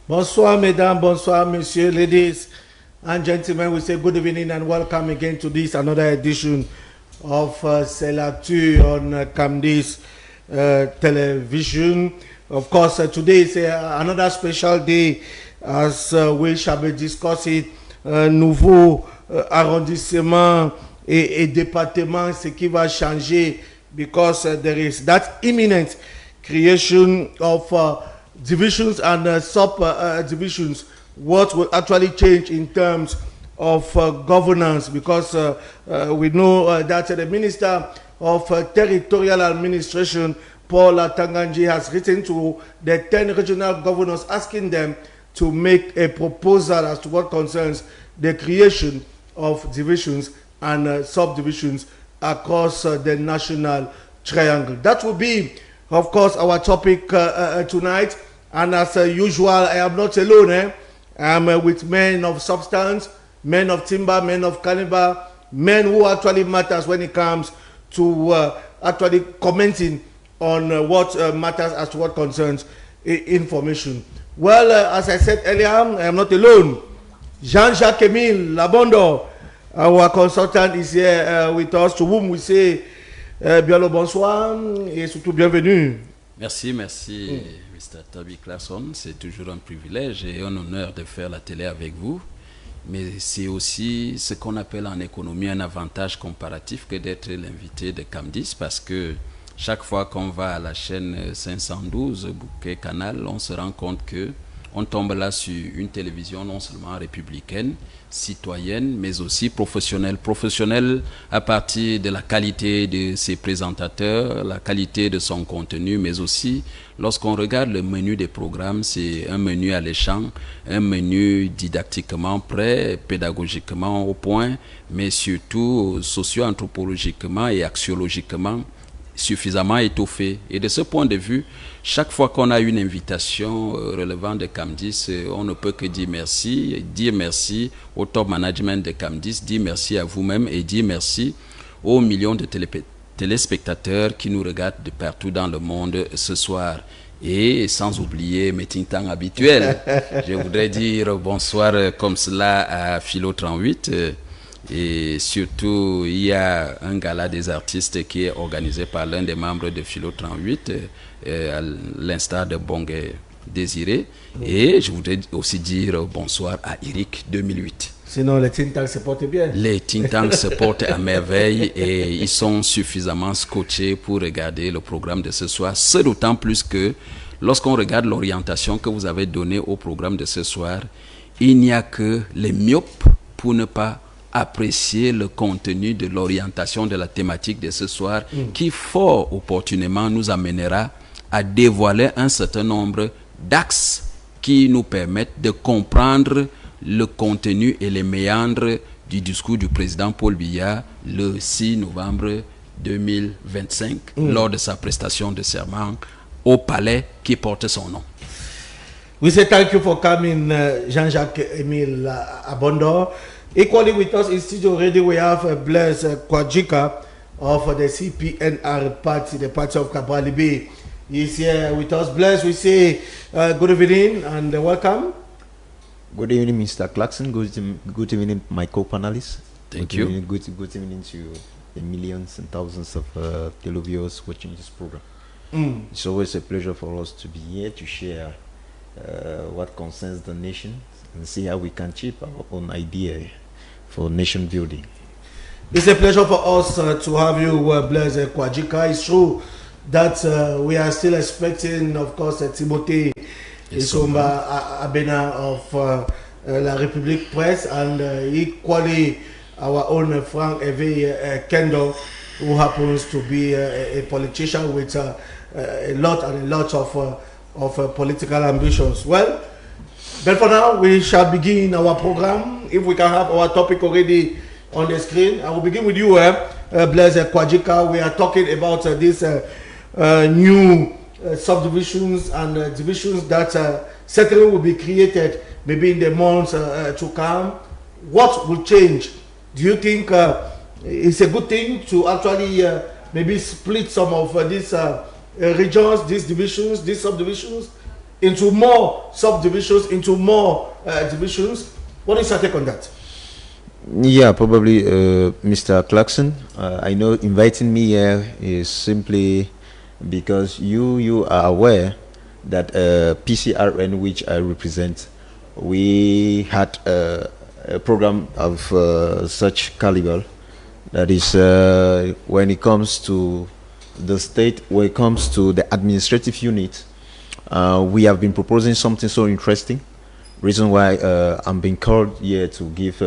Bonsoir, mesdames, bonsoir, messieurs, ladies and gentlemen. We say good evening and welcome again to this another edition of C'est l'actu on Camdis television. Of course, today is another special day as we shall be discussing nouveau arrondissement et département, ce qui va changer because there is that imminent creation of divisions and sub-divisions. What will actually change in terms of governance, because we know that the Minister of Territorial Administration, Paul Atanganji, has written to the 10 regional governors asking them to make a proposal as to what concerns the creation of divisions and subdivisions across the national triangle. That will be, of course, our topic tonight. And as usual, I am not alone. I am with men of substance, men of timber, men of caliber, men who actually matters when it comes to actually commenting on what matters as to what concerns information. Well, as I said earlier, I am not alone. Jean-Jacques Emile Labondo, our consultant, is here with us, to whom we say bien le bonsoir et surtout bienvenue. Merci, Mr. Toby Clarkson. C'est toujours un privilège et un honneur de faire la télé avec vous. Mais c'est aussi ce qu'on appelle en économie un avantage comparatif que d'être l'invité de Camdis, parce que chaque fois qu'on va à la chaîne 512 Bouquet Canal, on se rend compte que on tombe là sur une télévision non seulement républicaine, citoyenne, mais aussi professionnelle. Professionnelle à partir de la qualité de ses présentateurs, la qualité de son contenu, mais aussi lorsqu'on regarde le menu des programmes, c'est un menu alléchant, un menu didactiquement prêt, pédagogiquement au point, mais surtout socio-anthropologiquement et axiologiquement suffisamment étoffé. Et de ce point de vue, chaque fois qu'on a une invitation relevant de Camdis, on ne peut que dire merci au top management de Camdis, dire merci à vous-même et dire merci aux millions de téléspectateurs qui nous regardent de partout dans le monde ce soir. Et sans oublier mes ting-tangs habituels. Je voudrais dire bonsoir comme cela à Philo 38. Et surtout, il y a un gala des artistes qui est organisé par l'un des membres de Philo 38, à l'instar de Bongue Désiré. Et je voudrais aussi dire bonsoir à Eric 2008. Sinon, les think tanks se portent bien. Les think tanks se portent à merveille et ils sont suffisamment scotchés pour regarder le programme de ce soir. C'est d'autant plus que lorsqu'on regarde l'orientation que vous avez donnée au programme de ce soir, il n'y a que les myopes pour ne pas apprécier le contenu de l'orientation de la thématique de ce soir, qui fort opportunément nous amènera à dévoiler un certain nombre d'axes qui nous permettent de comprendre le contenu et les méandres du discours du président Paul Biya le 6 novembre 2025 lors de sa prestation de serment au palais qui porte son nom. We say thank you for coming, Jean-Jacques Emile Abondo. Equally with us in studio already, we have Blaise Kwajika of the CPNR party, the party of Kabali Bay. He's here with us. Blaise, we say good evening and welcome. Good evening, Mr. Clarkson. Good evening, my co-panelists. Thank you. Good evening to the millions and thousands of televiewers watching this program. It's always a pleasure for us to be here to share what concerns the nation and see how we can shape our own idea for nation building. It's a pleasure for us to have you, Blaise Kwajika. It's true that we are still expecting, of course, Timothée Isomba Abena of La République Presse, and equally our own Frank Eve Kendo, who happens to be a politician with a lot of political ambitions. Well, but for now, we shall begin our program. If we can have our topic already on the screen, I will begin with you, Blaise Kwajika. We are talking about these new subdivisions and divisions that certainly will be created maybe in the months to come. What will change? Do you think it's a good thing to actually maybe split some of these regions, these divisions, these subdivisions? into more subdivisions, into more divisions. What is your take on that? Yeah, probably, Mr. Clarkson. I know inviting me here is simply because you are aware that PCRN, which I represent, we had a program of such caliber. That is, when it comes to the state, when it comes to the administrative unit, we have been proposing something so interesting. Reason why I'm being called here to give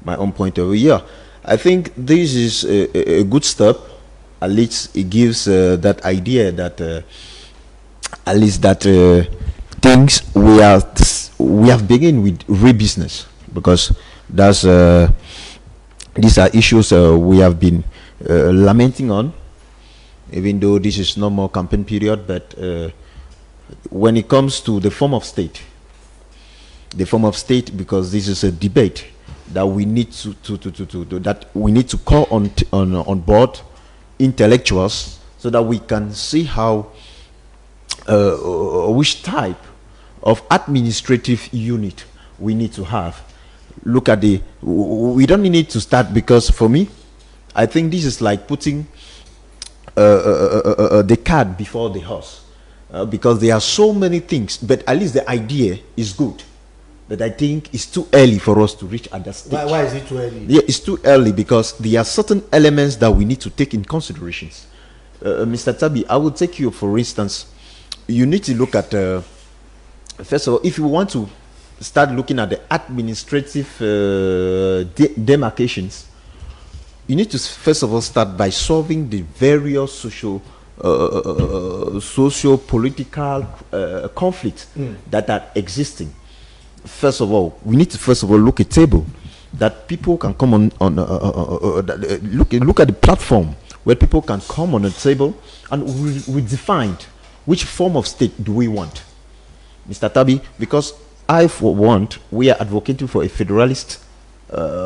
my own point of view. Yeah, I think this is a good step. At least it gives that idea that at least that things we have begun with real business, because that's these are issues we have been lamenting on, even though this is no more campaign period. But when it comes to the form of state, because this is a debate that we need to call on board intellectuals, so that we can see how which type of administrative unit we need to have. Look at we don't need to start, because for me, I think this is like putting the cart before the horse, because there are so many things, but at least the idea is good. But I think it's too early for us to reach at that stage. Why is it too early? Yeah, it's too early because there are certain elements that we need to take in considerations. Mr. Tabi, I will take you, for instance, you need to look at, first of all, if you want to start looking at the administrative demarcations, you need to first of all start by solving the various socio-political conflicts that are existing. First of all, we need to look at a table that people can come on look at the platform where people can come on a table, and we defined which form of state do we want, Mr. Tabi, because we are advocating for a federalist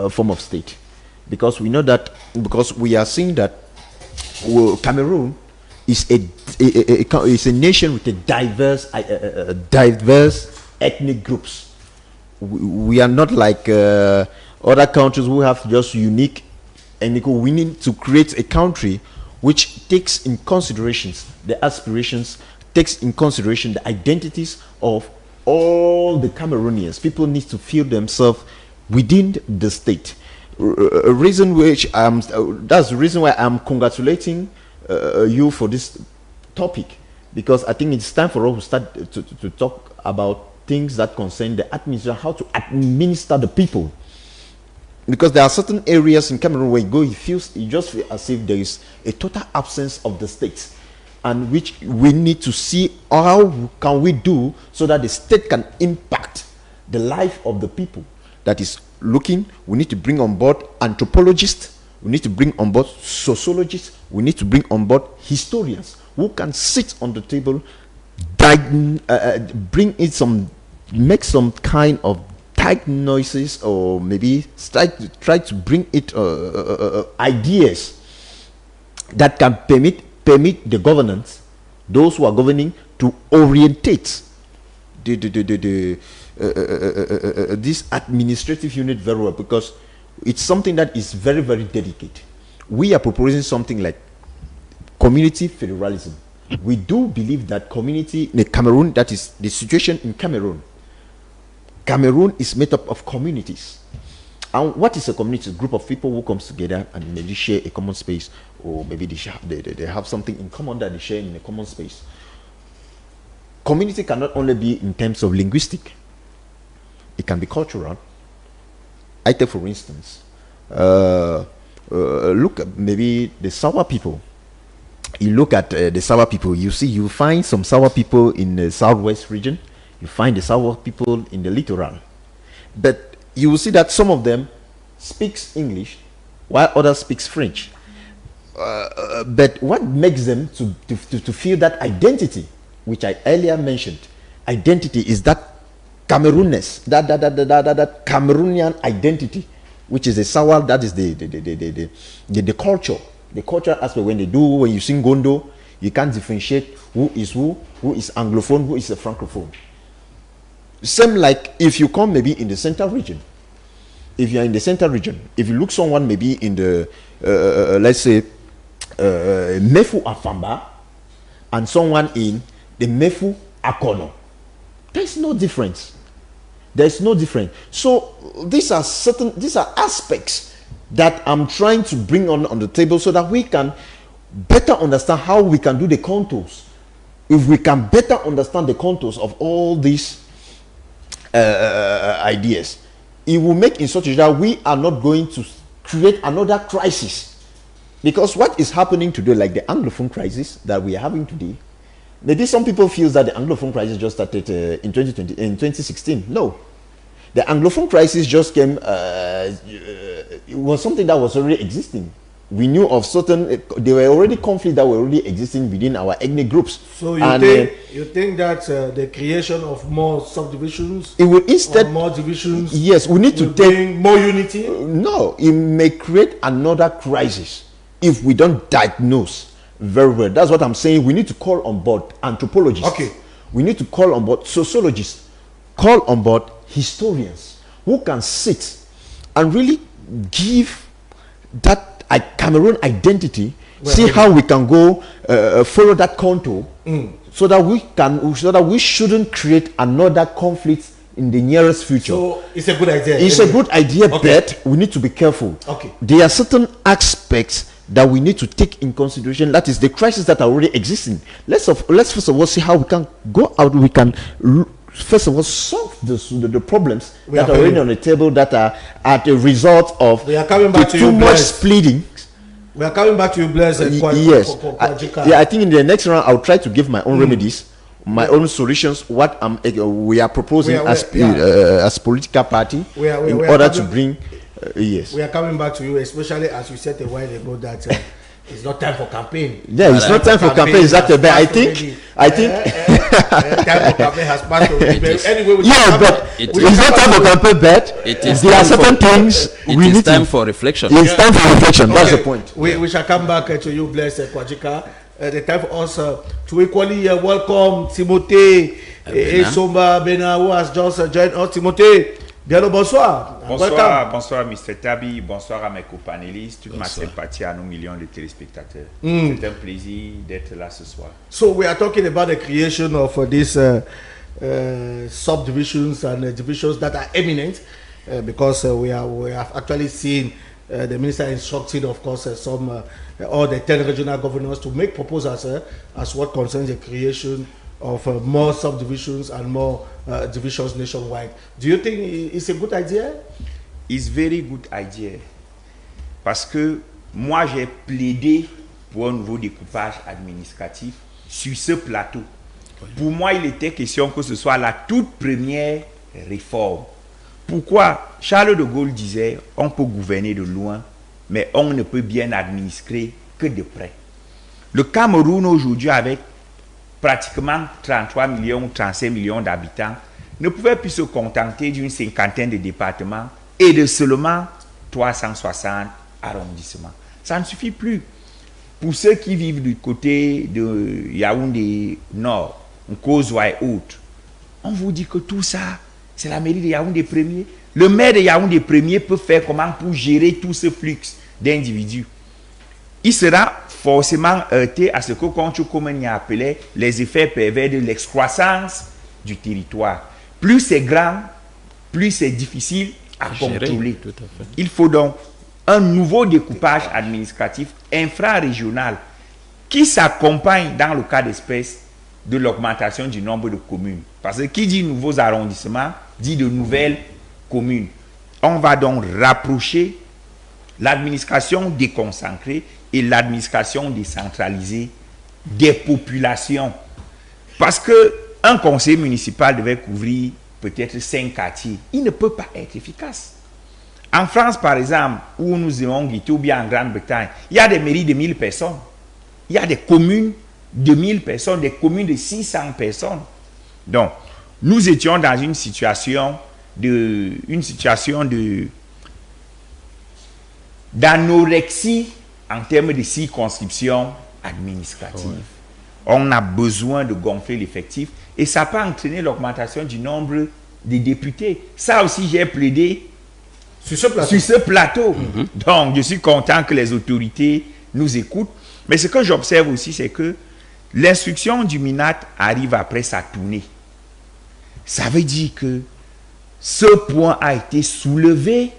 form of state, because we know that, because we are seeing that Cameroon is a nation with a diverse ethnic groups. We are not like other countries who have just unique ethnic. We need to create a country which takes in considerations the aspirations, takes in consideration the identities of all the Cameroonians. People need to feel themselves within the state. That's the reason why I'm congratulating you for this topic, because I think it's time for us to start to talk about things that concern the administration, how to administer the people. Because there are certain areas in Cameroon where you go, you just feel as if there is a total absence of the state, and which we need to see how can we do so that the state can impact the life of the people. That is looking, we need to bring on board anthropologists, we need to bring on board sociologists, we need to bring on board historians who can sit on the table, make some kind of diagnosis, or maybe try to bring it ideas that can permit the governance, those who are governing, to orientate this administrative unit very well, because it's something that is very, very delicate. We are proposing something like community federalism. We do believe that community in Cameroon, that is the situation in Cameroon. Cameroon is made up of communities. And what is a community? A group of people who comes together and maybe share a common space, or maybe they have something in common that they share in a common space. Community cannot only be in terms of linguistic. It can be cultural. I take, for instance, look at maybe the Sawa people. You look at the Sawa people, you find some Sawa people in the southwest region, you find the Sawa people in the littoral. But you will see that some of them speaks English while others speaks French. But what makes them to feel that identity, which I earlier mentioned, identity is that Cameroonness, that Cameroonian identity, which is the Sawa, that is the culture. The cultural aspect. When you sing Gondo, You can't differentiate who is Anglophone, who is a Francophone. Same like if you come maybe in the central region. If you are in the central region, if you look someone maybe in the, let's say, Mefu Afamba, and someone in the Mefu Akono, there's no difference. There's no difference. So these are aspects that I'm trying to bring on the table so that we can better understand how we can do the contours. If we can better understand the contours of all these ideas, it will make in such a way that we are not going to create another crisis. Because what is happening today, like the Anglophone crisis that we are having today, maybe some people feel that the Anglophone crisis just started in 2016. No. The Anglophone crisis just came, it was something that was already existing. We knew of certain, there were already conflicts that were already existing within our ethnic groups. So you think that the creation of more subdivisions, it will instead, more divisions, yes, we need to bring more unity? No, it may create another crisis if we don't diagnose very well. That's what I'm saying. We need to call on board anthropologists. Okay. We need to call on board sociologists, call on board historians who can sit and really give that Cameroon identity, see how we can go follow that contour, so that we shouldn't create another conflict in the nearest future. So it's a good idea. It's a good idea, but we need to be careful. Okay. There are certain aspects that we need to take in consideration. That is the crises that are already existing. Let's first of all see how we can go out. We can first of all solve the problems that are already on the table, that are at a result of too much splitting. We are coming back to you, Blaise. Yes. I think in the next round I'll try to give my own remedies, my own solutions, what we are proposing as political party in order to bring yes. We are coming back to you, especially as you said a while ago that it's not time for campaign. Yeah, it's not time for campaign, exactly. But I think time for campaign has passed already. Anyway, but it's not time for campaign, but there are certain things we need time for reflection. It's time for reflection. That's the point. We shall come back to you, Blaise Kwajika. The time for us to equally welcome Timothée Somba Bena, who has just joined us. Timothée, bien le bonsoir. Bonsoir Mr. Tabi, bonsoir à mes co-panélistes, toute ma sympathie à nos millions de téléspectateurs. C'est un plaisir d'être là ce soir. So we are talking about the creation of these subdivisions and divisions that are eminent because we have actually seen the minister instructed, of course, all the 10 regional governors to make proposals as what concerns the creation of more subdivisions and more divisions nationwide. Do you think it's a good idea? It's very good idea. Parce que moi, j'ai plaidé pour un nouveau découpage administratif sur ce plateau. Pour moi, il était question que ce soit la toute première réforme. Pourquoi? Charles de Gaulle disait, on peut gouverner de loin, mais on ne peut bien administrer que de près. Le Cameroun aujourd'hui, avec pratiquement 33 millions ou 35 millions d'habitants, ne pouvait plus se contenter d'une cinquantaine de départements et de seulement 360 arrondissements. Ça ne suffit plus. Pour ceux qui vivent du côté de Yaoundé Nord, Nkozwa et autres, on vous dit que tout ça, c'est la mairie de Yaoundé Premier. Le maire de Yaoundé Premier peut faire comment pour gérer tout ce flux d'individus. Il sera forcément heurté à ce que Concho Komeni a appelé les effets pervers de l'excroissance du territoire. Plus c'est grand, plus c'est difficile à contrôler. Tout à fait. Il faut donc un nouveau découpage administratif infrarégional qui s'accompagne dans le cas d'espèce de l'augmentation du nombre de communes. Parce que qui dit nouveaux arrondissements dit de nouvelles communes. On va donc rapprocher l'administration déconcentrée et l'administration décentralisée des populations. Parce que un conseil municipal devait couvrir peut-être 5 quartiers. Il ne peut pas être efficace. En France, par exemple, où nous avons guetté, ou bien en Grande-Bretagne, il y a des mairies de 1000 personnes. Il y a des communes de 1000 personnes, des communes de 600 personnes. Donc, nous étions dans une situation d'anorexie en termes de circonscription administrative. on a besoin de gonfler l'effectif et ça peut entraîner l'augmentation du nombre des députés. Ça aussi, j'ai plaidé sur ce plateau. Donc, je suis content que les autorités nous écoutent. Mais ce que j'observe aussi, c'est que l'instruction du MINAT arrive après sa tournée. Ça veut dire que ce point a été soulevé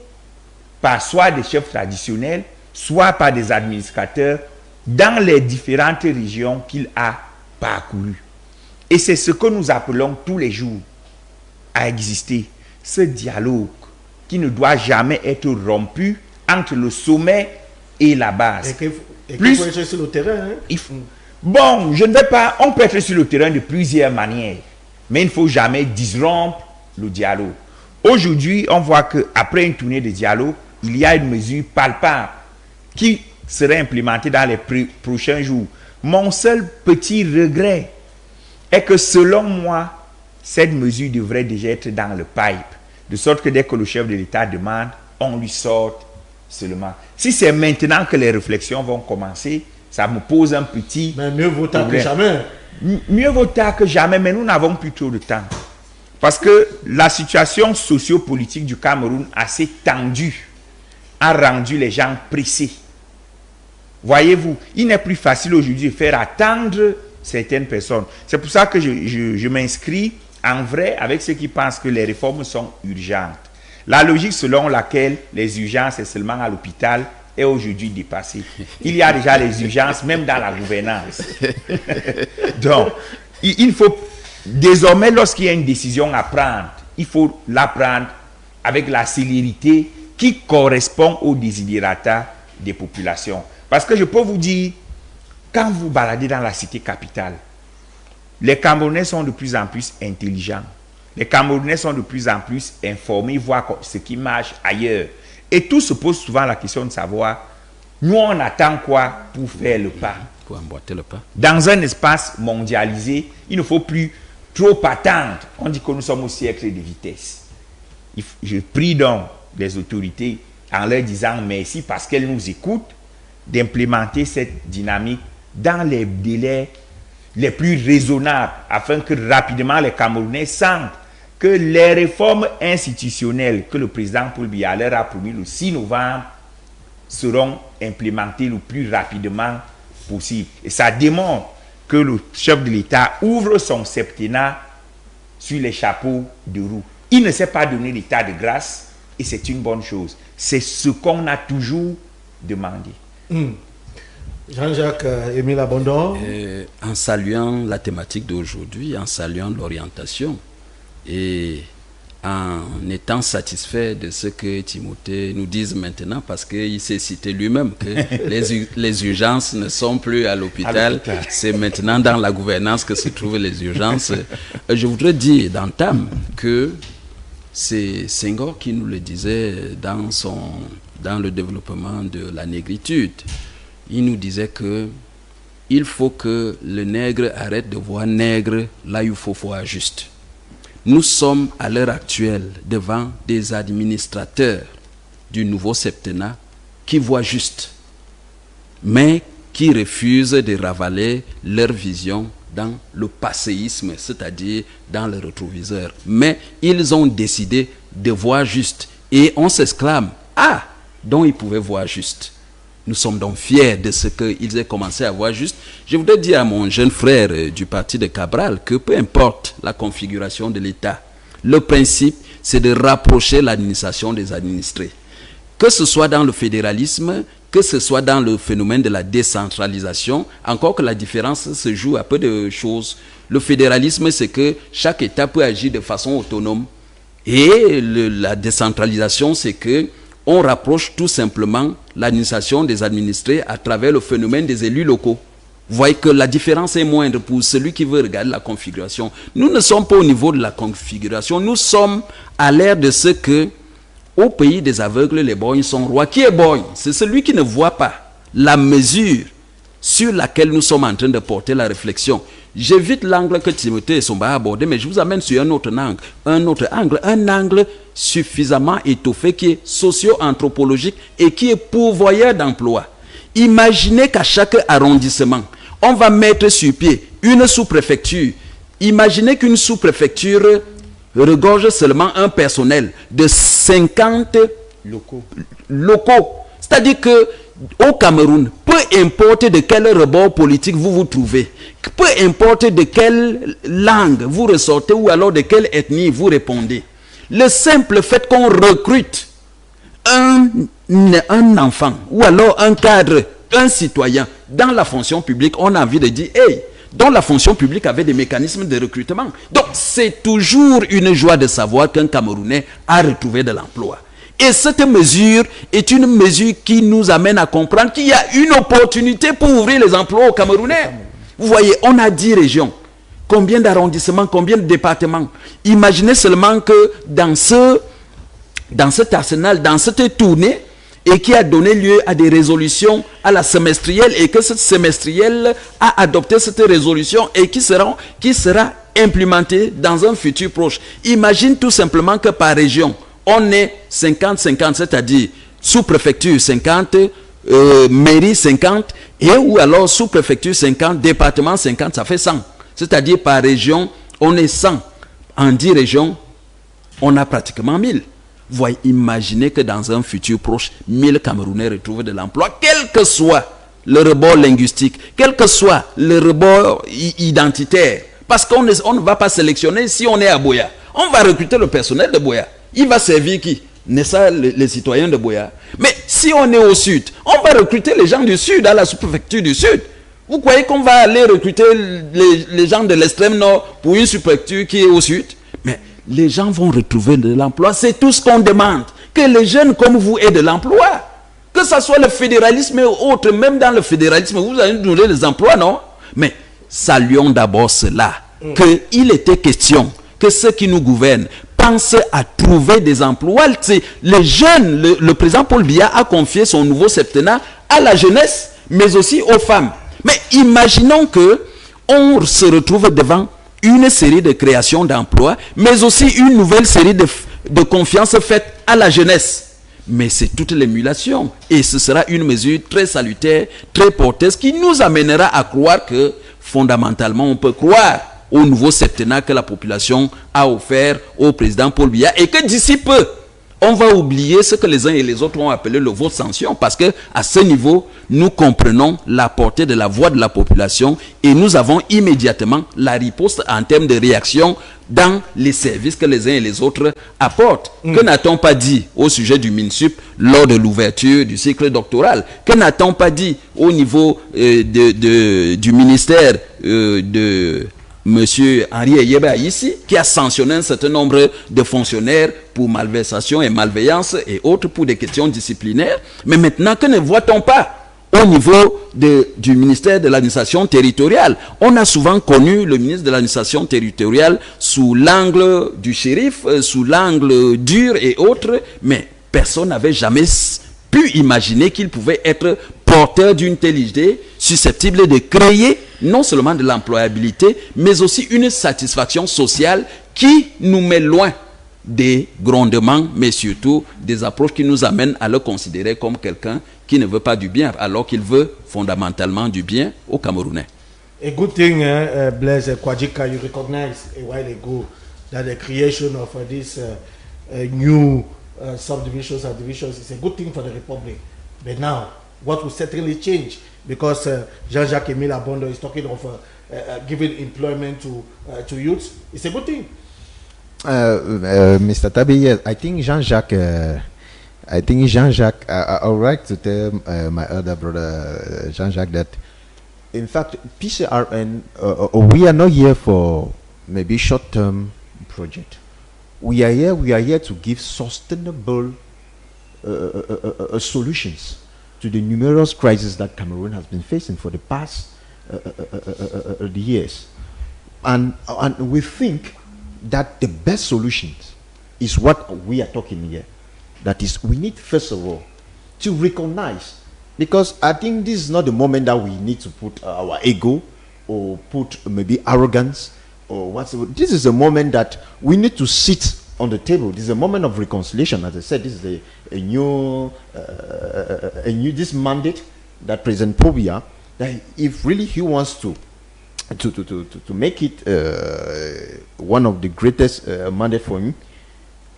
par soit des chefs traditionnels, soit par des administrateurs dans les différentes régions qu'il a parcourues. Et c'est ce que nous appelons tous les jours à exister. Ce dialogue qui ne doit jamais être rompu entre le sommet et la base. Et qu'il faut être sur le terrain. Hein? Bon, je ne vais pas... On peut être sur le terrain de plusieurs manières, mais il ne faut jamais disrompre le dialogue. Aujourd'hui, on voit qu'après une tournée de dialogue, il y a une mesure palpable qui serait implémentée dans les prochains jours. Mon seul petit regret est que selon moi, cette mesure devrait déjà être dans le pipe, de sorte que dès que le chef de l'État demande, on lui sorte seulement. Si c'est maintenant que les réflexions vont commencer, ça me pose un petit... Mais mieux vaut tard que jamais. Mieux vaut tard que jamais, mais nous n'avons plus trop de temps. Parce que la situation sociopolitique du Cameroun assez tendue a rendu les gens pressés. Voyez-vous, il n'est plus facile aujourd'hui de faire attendre certaines personnes. C'est pour ça que je m'inscris en vrai avec ceux qui pensent que les réformes sont urgentes. La logique selon laquelle les urgences sont seulement à l'hôpital est aujourd'hui dépassée. Il y a déjà les urgences même dans la gouvernance. Donc, il faut désormais, lorsqu'il y a une décision à prendre, il faut la prendre avec la célérité qui correspond aux desiderata des populations. Parce que je peux vous dire, quand vous baladez dans la cité capitale, les Camerounais sont de plus en plus intelligents. Les Camerounais sont de plus en plus informés, voient ce qui marche ailleurs. Et tout se pose souvent la question de savoir, nous on attend quoi pour faire le pas? Pour emboîter le pas. Dans un espace mondialisé, il ne faut plus trop attendre. On dit que nous sommes au siècle de vitesse. Je prie donc les autorités en leur disant merci parce qu'elles nous écoutent, d'implémenter cette dynamique dans les délais les plus raisonnables afin que rapidement les Camerounais sentent que les réformes institutionnelles que le président Paul Biya leur a promis le 6 novembre seront implémentées le plus rapidement possible. Et ça démontre que le chef de l'État ouvre son septennat sur les chapeaux de roue. Il ne s'est pas donné l'état de grâce et c'est une bonne chose. C'est ce qu'on a toujours demandé. Jean-Jacques Émile Abondor. En saluant la thématique d'aujourd'hui, en saluant l'orientation et en étant satisfait de ce que Timothée nous dise maintenant, parce qu'il s'est cité lui-même que les urgences ne sont plus à l'hôpital, c'est maintenant dans la gouvernance que se trouvent les urgences. Je voudrais dire d'entame que c'est Senghor qui nous le disait dans le développement de la négritude. Il nous disait que il faut que le nègre arrête de voir nègre là où il faut voir juste. Nous sommes à l'heure actuelle devant des administrateurs du nouveau septennat qui voient juste, mais qui refusent de ravaler leur vision dans le passéisme, c'est-à-dire dans le rétroviseur. Mais ils ont décidé de voir juste et on s'exclame, ah, donc ils pouvaient voir juste. Nous sommes donc fiers de ce qu'ils aient commencé à voir juste. Je voudrais dire à mon jeune frère du parti de Cabral que peu importe la configuration de l'État, le principe, c'est de rapprocher l'administration des administrés. Que ce soit dans le fédéralisme, que ce soit dans le phénomène de la décentralisation, encore que la différence se joue à peu de choses. Le fédéralisme, c'est que chaque État peut agir de façon autonome. Et la décentralisation, c'est que on rapproche tout simplement l'administration des administrés à travers le phénomène des élus locaux. Vous voyez que la différence est moindre pour celui qui veut regarder la configuration. Nous ne sommes pas au niveau de la configuration, nous sommes à l'ère de ce que, au pays des aveugles, les borgnes sont rois. Qui est borgne? C'est celui qui ne voit pas la mesure sur laquelle nous sommes en train de porter la réflexion. J'évite l'angle que Timothée et Somba a abordé, mais je vous amène sur un autre angle, un angle suffisamment étoffé qui est socio-anthropologique et qui est pourvoyeur d'emploi. Imaginez qu'à chaque arrondissement, on va mettre sur pied une sous-préfecture. Imaginez qu'une sous-préfecture regorge seulement un personnel de 50 locaux. C'est-à-dire que au Cameroun, peu importe de quel rebord politique vous vous trouvez, peu importe de quelle langue vous ressortez ou alors de quelle ethnie vous répondez, le simple fait qu'on recrute un enfant ou alors un cadre, un citoyen dans la fonction publique, on a envie de dire, hey, dont la fonction publique avait des mécanismes de recrutement. Donc c'est toujours une joie de savoir qu'un Camerounais a retrouvé de l'emploi. Et cette mesure est une mesure qui nous amène à comprendre qu'il y a une opportunité pour ouvrir les emplois aux Camerounais. Vous voyez, on a 10 régions. Combien d'arrondissements, combien de départements? Imaginez seulement que dans cet arsenal, dans cette tournée, et qui a donné lieu à des résolutions à la semestrielle, et que cette semestrielle a adopté cette résolution et qui sera implémentée dans un futur proche. Imagine tout simplement que par région, on est 50-50, c'est-à-dire sous-préfecture 50, mairie 50, et ou alors sous-préfecture 50, département 50, ça fait 100. C'est-à-dire par région, on est 100. En 10 régions, on a pratiquement 1000. Vous voyez, imaginez que dans un futur proche, 1000 Camerounais retrouvent de l'emploi, quel que soit le rebord linguistique, quel que soit le rebord identitaire. Parce qu'on ne va pas sélectionner si on est à Boya. On va recruter le personnel de Boya. Il va servir qui? N'est-ce pas les citoyens de Boya? Mais si on est au sud, on va recruter les gens du sud, à la sous-préfecture du sud. Vous croyez qu'on va aller recruter les gens de l'extrême nord pour une sous-préfecture qui est au sud? Mais les gens vont retrouver de l'emploi. C'est tout ce qu'on demande. Que les jeunes comme vous aient de l'emploi. Que ce soit le fédéralisme et autres, même dans le fédéralisme, vous allez nous donner des emplois, non? Mais saluons d'abord cela. Qu'il était question que ceux qui nous gouvernent pensent à trouver des emplois. Les jeunes, le président Paul Biya a confié son nouveau septennat à la jeunesse, mais aussi aux femmes. Mais imaginons que on se retrouve devant une série de créations d'emplois, mais aussi une nouvelle série de confiance faite à la jeunesse. Mais c'est toute l'émulation. Et ce sera une mesure très salutaire, très porteuse, qui nous amènera à croire que, fondamentalement, on peut croire au nouveau septennat que la population a offert au président Paul Biya, et que d'ici peu, on va oublier ce que les uns et les autres ont appelé le vote sanction, parce que à ce niveau, nous comprenons la portée de la voix de la population et nous avons immédiatement la riposte en termes de réaction dans les services que les uns et les autres apportent. Que n'a-t-on pas dit au sujet du MINSUP lors de l'ouverture du cycle doctoral? Que n'a-t-on pas dit au niveau du ministère de Monsieur Henri Eyeba ici, qui a sanctionné un certain nombre de fonctionnaires pour malversation et malveillance et autres pour des questions disciplinaires? Mais maintenant, que ne voit-on pas au niveau du ministère de l'administration territoriale? On a souvent connu le ministre de l'administration territoriale sous l'angle du shérif, sous l'angle dur et autres, mais personne n'avait jamais pu imaginer qu'il pouvait être porteur d'une telle idée susceptible de créer non seulement de l'employabilité, mais aussi une satisfaction sociale qui nous met loin des grondements, mais surtout des approches qui nous amènent à le considérer comme quelqu'un qui ne veut pas du bien, alors qu'il veut fondamentalement du bien aux Camerounais. A good thing, Blaise Kwadjika, you recognized a while ago that the creation of this new subdivisions and divisions is a good thing for the Republic. But now, what will certainly change, because Jean-Jacques Emile Abondo is talking of giving employment to youths. It's a good thing. Mr. Tabi, yes, I think Jean-Jacques, I would like to tell my other brother Jean-Jacques that, in fact, PCRN, we are not here for maybe short-term project. We are here to give sustainable solutions to the numerous crises that Cameroon has been facing for the past years. And we think that the best solutions is what we are talking here. That is, we need, first of all, to recognize, because I think this is not the moment that we need to put our ego or put maybe arrogance or whatsoever. This is a moment that we need to sit on the table. This is a moment of reconciliation. As I said, this is a new this mandate that President Paul Biya that if really he wants to make it one of the greatest mandate for him,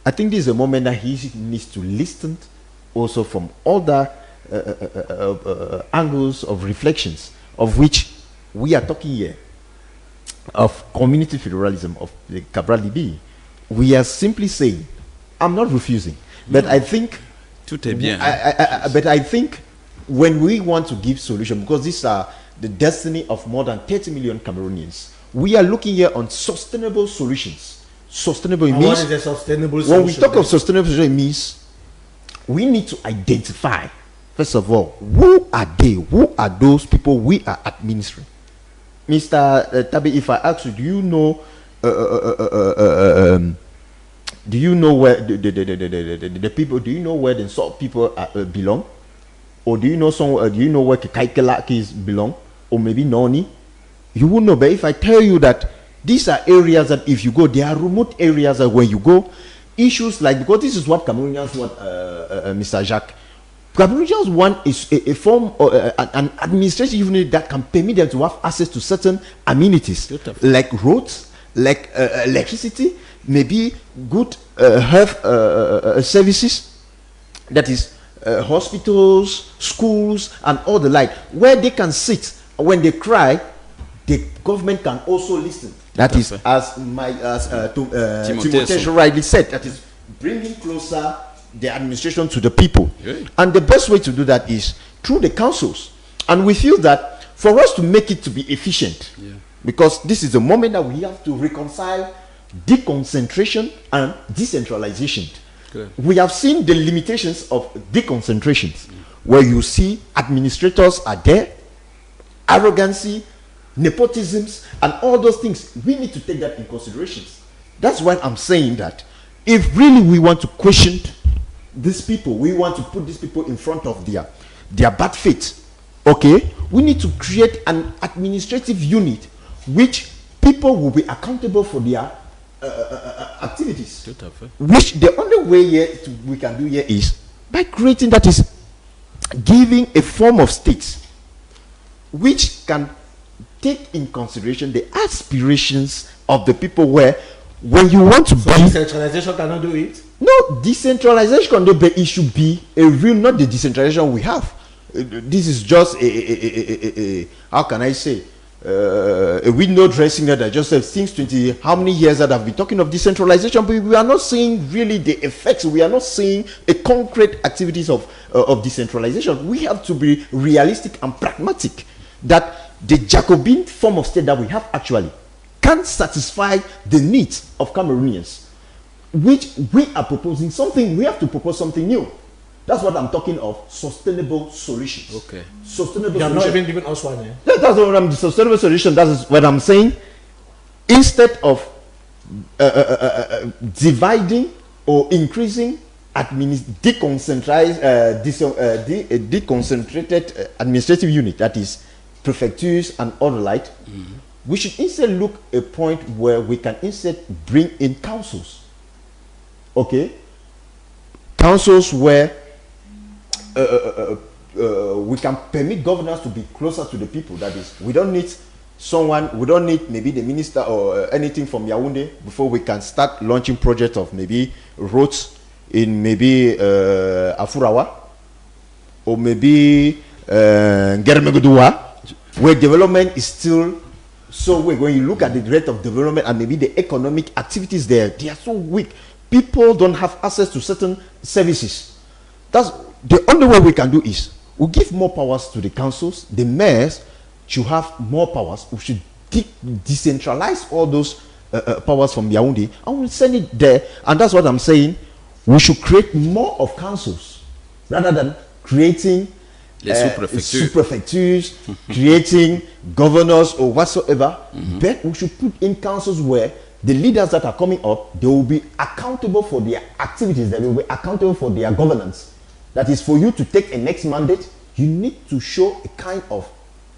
I think this is a moment that he needs to listen also from other angles of reflections, of which we are talking here, of community federalism, of the Cabral Libi. We are simply saying, I'm not refusing, but I think tout est bien. but I think when we want to give solution, because these are the destiny of more than 30 million Cameroonians, we are looking here on sustainable solutions. Sustainable And means, what is a sustainable when we solution talk then? of sustainable solution, it means we need to identify, first of all, who are they? Who are those people we are administering? Mr. Tabi, if I ask you, do you know where the people? Do you know where the sort of people belong, or do you know somewhere? Do you know where Kaikelakis belong, or maybe Noni? You won't know. But if I tell you that these are areas that if you go, they are remote areas that when you go, issues like, because this is what Cameroonians want, Mr. Jacques. Cameroonians want is a form of an administrative unit that can permit them to have access to certain amenities, like roads, like electricity, maybe good health services, that is hospitals, schools, and all the like, where they can sit. When they cry, the government can also listen. That is, as Timothée rightly said, that is bringing closer the administration to the people. And the best way to do that is through the councils. And we feel that for us to make it to be efficient, because this is the moment that we have to reconcile deconcentration and decentralization. We have seen the limitations of deconcentration, where you see administrators are there, arrogancy, nepotisms, and all those things. We need to take that in consideration. That's why I'm saying that if really we want to question these people, we want to put these people in front of their bad faith, okay, we need to create an administrative unit which people will be accountable for their activities. Which the only way here we can do here is by creating, that is giving a form of state which can take in consideration the aspirations of the people, where when you want to So be decentralization cannot do it. no decentralization can do, but it should be a real, not the decentralization we have. This is just a how can I say, a window dressing that I just said since 20 how many years that I've been talking of decentralization, but we are not seeing really the effects. We are not seeing a concrete activities of decentralization. We have to be realistic and pragmatic that the Jacobin form of state that we have actually can't satisfy the needs of Cameroonians, which we are proposing something. We have to propose something new. That's what I'm talking of, sustainable solutions. Okay. Sustainable You have not solutions. even given us one. That's what I'm, sustainable solution. That's what I'm saying. Instead of dividing or increasing deconcentrated administrative unit, that is prefectures and all the like, we should instead look a point where we can instead bring in councils. Okay, councils where we can permit governors to be closer to the people. That is, we don't need someone, we don't need maybe the minister or anything from Yaoundé before we can start launching projects of maybe roads in maybe Afurawa or maybe Germegodoua, where development is still so weak. When you look at the rate of development and maybe the economic activities there, they are so weak. People don't have access to certain services. That's the only way we can do is we give more powers to the councils. The mayors should have more powers. We should decentralize all those powers from Yaoundé and we'll send it there. And that's what I'm saying. We should create more of councils rather than creating sous-prefectures, creating governors or whatsoever. But we should put in councils where the leaders that are coming up, they will be accountable for their activities. They will be accountable for their governance. That is, for you to take a next mandate, you need to show a kind of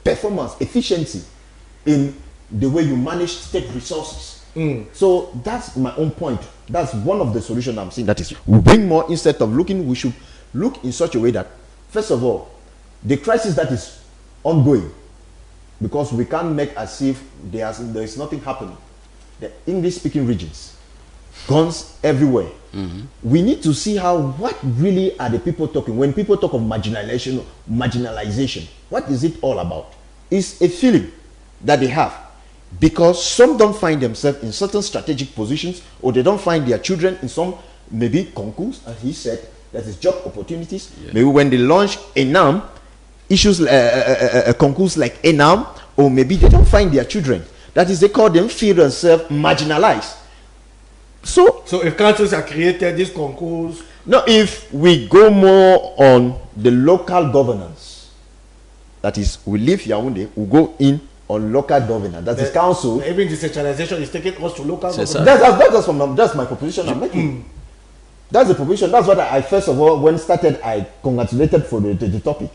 performance, efficiency in the way you manage state resources. So that's my own point. That's one of the solutions I'm seeing. That is, we bring more instead of looking. We should look in such a way that, first of all, the crisis that is ongoing, because we can't make as if there is nothing happening. The English-speaking regions, guns everywhere. We need to see what really are the people talking. When people talk of marginalization, what is it all about? It's a feeling that they have, because some don't find themselves in certain strategic positions, or they don't find their children in some maybe concours, as he said, that is job opportunities. Maybe when they launch ENAM, issues concours like ENAM, or maybe they don't find their children. That is, they call them feel themselves marginalized. So if countries are created, these concours. Now, if we go more on the local governance, that is, we leave Yaoundé, we go in on local governance. That is council. Even decentralization is taking us to local governance. That's my proposition I'm making. That's the proposition. That's what I first of all, when started, I congratulated for the topic.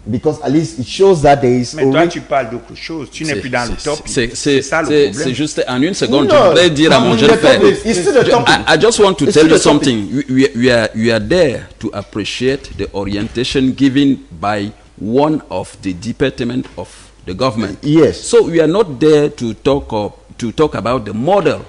Because at least it shows that there is... Mais toi, tu parles d'autre chose. Tu n'es plus dans le topic. C'est ça le problème. C'est juste, en une seconde, je voudrais dire à mon jeune frère. I just want to tell you something. We are there to appreciate the orientation given by one of the department of the government. Yes. So we are not there to talk about the model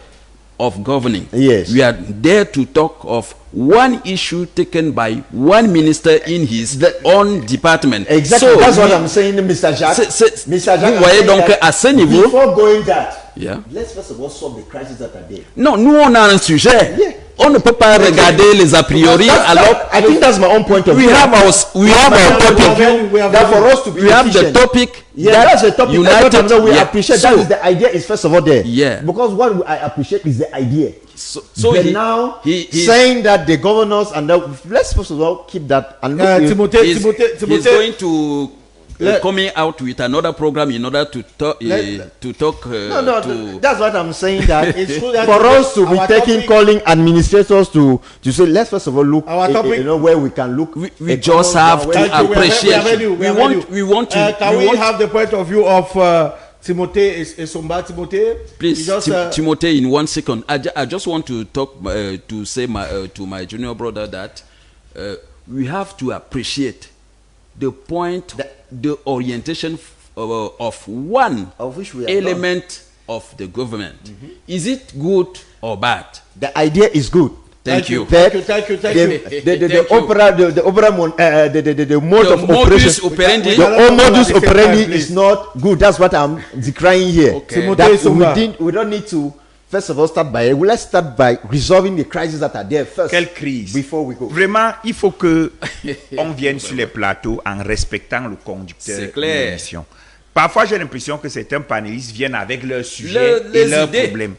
of governing. Yes. We are there to talk of one issue taken by one minister in his own department. Exactly. So that's what I'm saying, Mr. Jacques. Mr. Jacques, vous voyez donc à ce niveau. Before going that, yeah. Let's first of all solve the crises that are there. Non, nous on a un sujet. Yeah. On ne peut pas regarder les a priori alors. I think that's my own point of view. We have our topic. That for us to be we have the topic. Yeah, that's the topic. United. We appreciate that is the idea. Is first of all there. Yeah. Because what I appreciate is the idea. So now saying that the governors and let's first of all keep that. And Timothy is going to. Coming out with another program in order to talk. That's what I'm saying. That it's true that for us to be calling administrators to say, let's first of all look. Our topic, where we can look. We just have to appreciate. We want to. Can we have the point of view of Timothy Esomba? Timothy, please, Timothy, in 1 second. I just want to talk to say to my junior brother that we have to appreciate the point, the orientation of one element of the government. Is it good or bad? The idea is good. Thank you. Thank you. The mode of operation, the modus operandi is not good. That's what I'm decrying here. Okay. We don't need to. First of all, let's start by resolving the crises that are there first. Quelle crise? Before we go. Vraiment, il faut que on vienne sur les plateaux en respectant le conducteur de l'émission. Parfois, j'ai l'impression que certains panélistes viennent avec leurs sujets et leurs problèmes.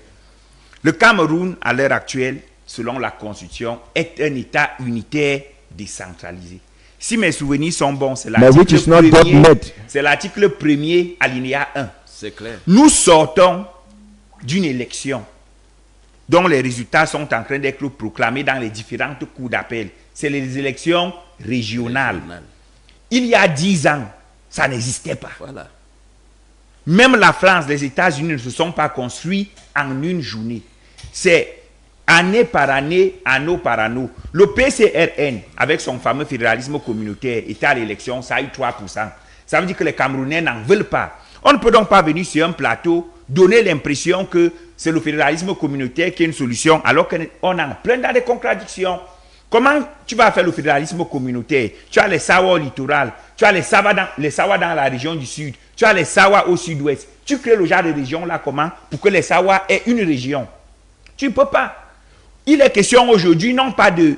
Le Cameroun, à l'heure actuelle, selon la Constitution, est un État unitaire décentralisé. Si mes souvenirs sont bons, c'est l'article 1er, alinéa 1. C'est clair. Nous sortons d'une élection dont les résultats sont en train d'être proclamés dans les différentes cours d'appel. C'est les élections régionales. Il y a 10 ans, ça n'existait pas. Voilà. Même la France, les États-Unis ne se sont pas construits en une journée. C'est année par année, anneau par anneau. Le PCRN, avec son fameux fédéralisme communautaire, était à l'élection, ça a eu 3%. Ça veut dire que les Camerounais n'en veulent pas. On ne peut donc pas venir sur un plateau donner l'impression que c'est le fédéralisme communautaire qui est une solution, alors qu'on est en plein dans des contradictions. Comment tu vas faire le fédéralisme communautaire? Tu as les Sawa au littoral, tu as les Sawa dans la région du sud, tu as les Sawa au sud-ouest. Tu crées le genre de région là comment? Pour que les Sawa aient une région. Tu ne peux pas. Il est question aujourd'hui non pas de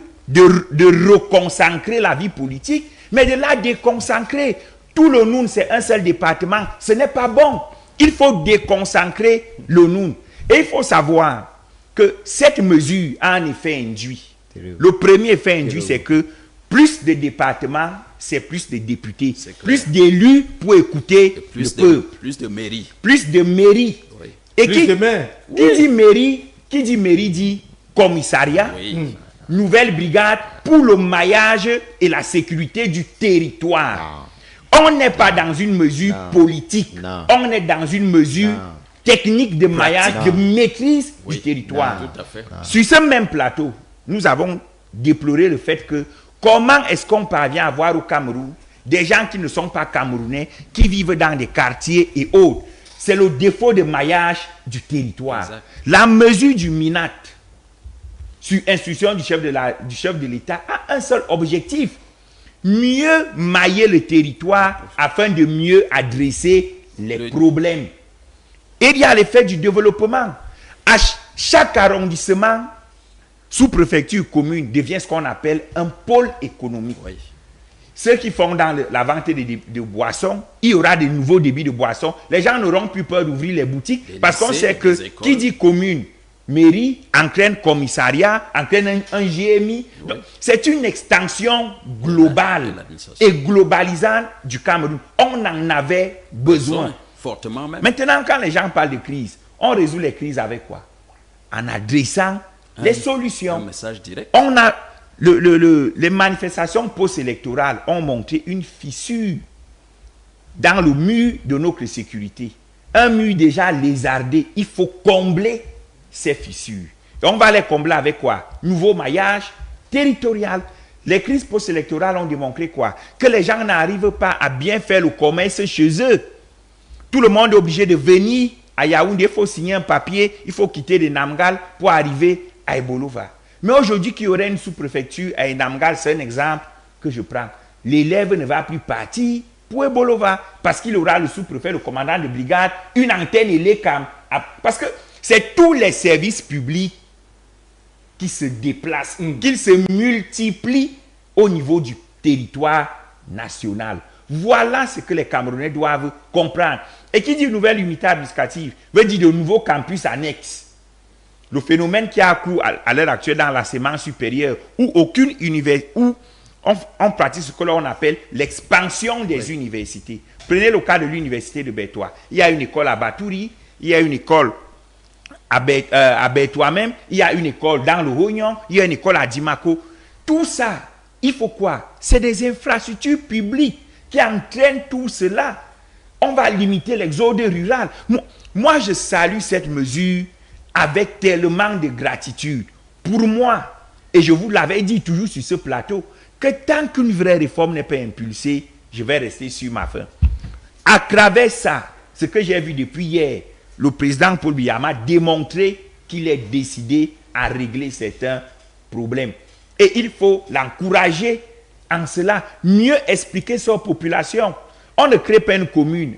reconcentrer la vie politique, mais de la déconcentrer. Tout le Noun, c'est un seul département. Ce n'est pas bon. Il faut déconcentrer le Noun. Et il faut savoir que cette mesure a un effet induit. Le premier effet induit, c'est que plus de départements, c'est plus de députés. Plus d'élus pour écouter le peuple. Plus de mairies. Plus de mairies. Oui. Et qui dit mairie dit commissariat. Oui. Nouvelle brigade pour le maillage et la sécurité du territoire. On n'est pas dans une mesure politique. On est dans une mesure technique de maillage, de maîtrise du territoire. Tout à fait. Sur ce même plateau, nous avons déploré le fait que comment est-ce qu'on parvient à avoir au Cameroun des gens qui ne sont pas camerounais, qui vivent dans des quartiers et autres. C'est le défaut de maillage du territoire. Exact. La mesure du MINAT, sur instruction du chef de l'État, a un seul objectif: mieux mailler le territoire afin de mieux adresser les problèmes. Et il y a l'effet du développement. À chaque arrondissement, sous-préfecture commune devient ce qu'on appelle un pôle économique. Oui. Ceux qui font dans la vente de boissons, il y aura de nouveaux débits de boissons. Les gens n'auront plus peur d'ouvrir les boutiques Les parce qu'on lycées, sait que les écoles. qui dit commune, mairie, entraîne commissariat, entraîne un GMI. Oui. C'est une extension globale De l'administration. et globalisante du Cameroun. On en avait besoin. Fortement même. Maintenant, quand les gens parlent de crise, on résout les crises avec quoi? En adressant les Un solutions. message direct. On a les manifestations post-électorales ont montré une fissure dans le mur de notre sécurité. Un mur déjà lézardé. Il faut combler ces fissures. Et on va les combler avec quoi? Nouveau maillage territorial. Les crises post-électorales ont démontré quoi? Que les gens n'arrivent pas à bien faire le commerce chez eux. Tout le monde est obligé de venir à Yaoundé, il faut signer un papier, il faut quitter les Namgal pour arriver à Ebolova. Mais aujourd'hui, qu'il y aurait une sous-préfecture à Namgal, c'est un exemple que je prends. L'élève ne va plus partir pour Ebolova parce qu'il aura le sous-préfet, le commandant de brigade, une antenne Elecam. Parce que c'est tous les services publics qui se déplacent, qu'ils se multiplient au niveau du territoire national. Voilà ce que les Camerounais doivent comprendre. Et qui dit nouvelle unité administrative veut dire de nouveaux campus annexes. Le phénomène qui a cours à l'heure actuelle dans l'enseignement supérieur, où aucune université, où on pratique ce que l'on appelle l'expansion des universités. Prenez le cas de l'université de Bertois. Il y a une école à Batouri, il y a une école à Bertois même, il y a une école dans le Rognon, il y a une école à Dimako. Tout ça, il faut quoi? C'est des infrastructures publiques qui entraînent tout cela. On va limiter l'exode rural. Moi, je salue cette mesure avec tellement de gratitude. Pour moi, et je vous l'avais dit toujours sur ce plateau, que tant qu'une vraie réforme n'est pas impulsée, je vais rester sur ma faim. À travers ça, ce que j'ai vu depuis hier, le président Paul Biya a démontré qu'il est décidé à régler certains problèmes. Et il faut l'encourager en cela, mieux expliquer sa population. On ne crée pas une commune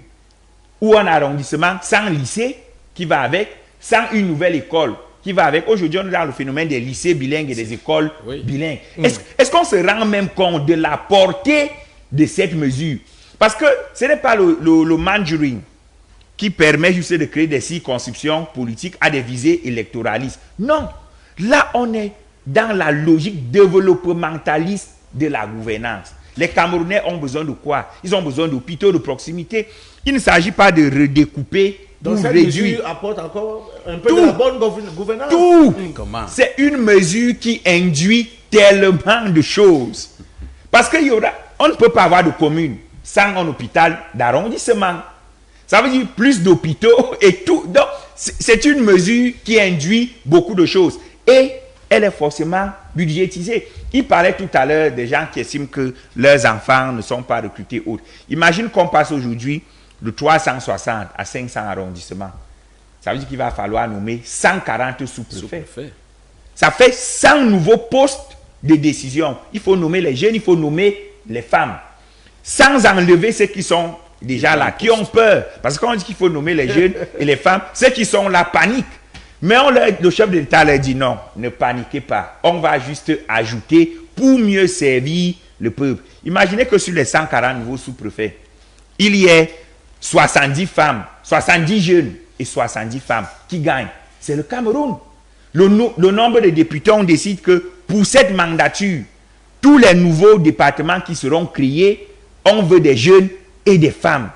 ou un arrondissement sans lycée qui va avec, sans une nouvelle école qui va avec. Aujourd'hui, on est dans le phénomène des lycées bilingues et des écoles bilingues. Est-ce qu'on se rend même compte de la portée de cette mesure? Parce que ce n'est pas le mandarin qui permet juste de créer des circonscriptions politiques à des visées électoralistes. Non. Là, on est dans la logique développementaliste de la gouvernance. Les Camerounais ont besoin de quoi? Ils ont besoin d'hôpitaux de proximité. Il ne s'agit pas de redécouper Donc pour cette réduire. mesure apporte encore un peu de la bonne gouvernance. Tout. Comment? C'est une mesure qui induit tellement de choses. Parce on ne peut pas avoir de commune sans un hôpital d'arrondissement. Ça veut dire plus d'hôpitaux et tout. Donc, c'est une mesure qui induit beaucoup de choses. Et elle est forcément budgétisée. Il parlait tout à l'heure des gens qui estiment que leurs enfants ne sont pas recrutés autres. Imagine qu'on passe aujourd'hui de 360 à 500 arrondissements. Ça veut dire qu'il va falloir nommer 140 sous-préfets. Ça fait 100 nouveaux postes de décision. Il faut nommer les jeunes, il faut nommer les femmes. Sans enlever ceux qui sont déjà là, qui ont peur. Parce qu'on dit qu'il faut nommer les jeunes et les femmes, ceux qui sont là paniquent. Mais le chef de l'État leur dit non, ne paniquez pas. On va juste ajouter pour mieux servir le peuple. Imaginez que sur les 140 nouveaux sous-préfets, il y ait 70 femmes, 70 jeunes et 70 femmes qui gagnent. C'est le Cameroun. Le nombre de députés, on décide que pour cette mandature, tous les nouveaux départements qui seront créés, on veut des jeunes et des femmes.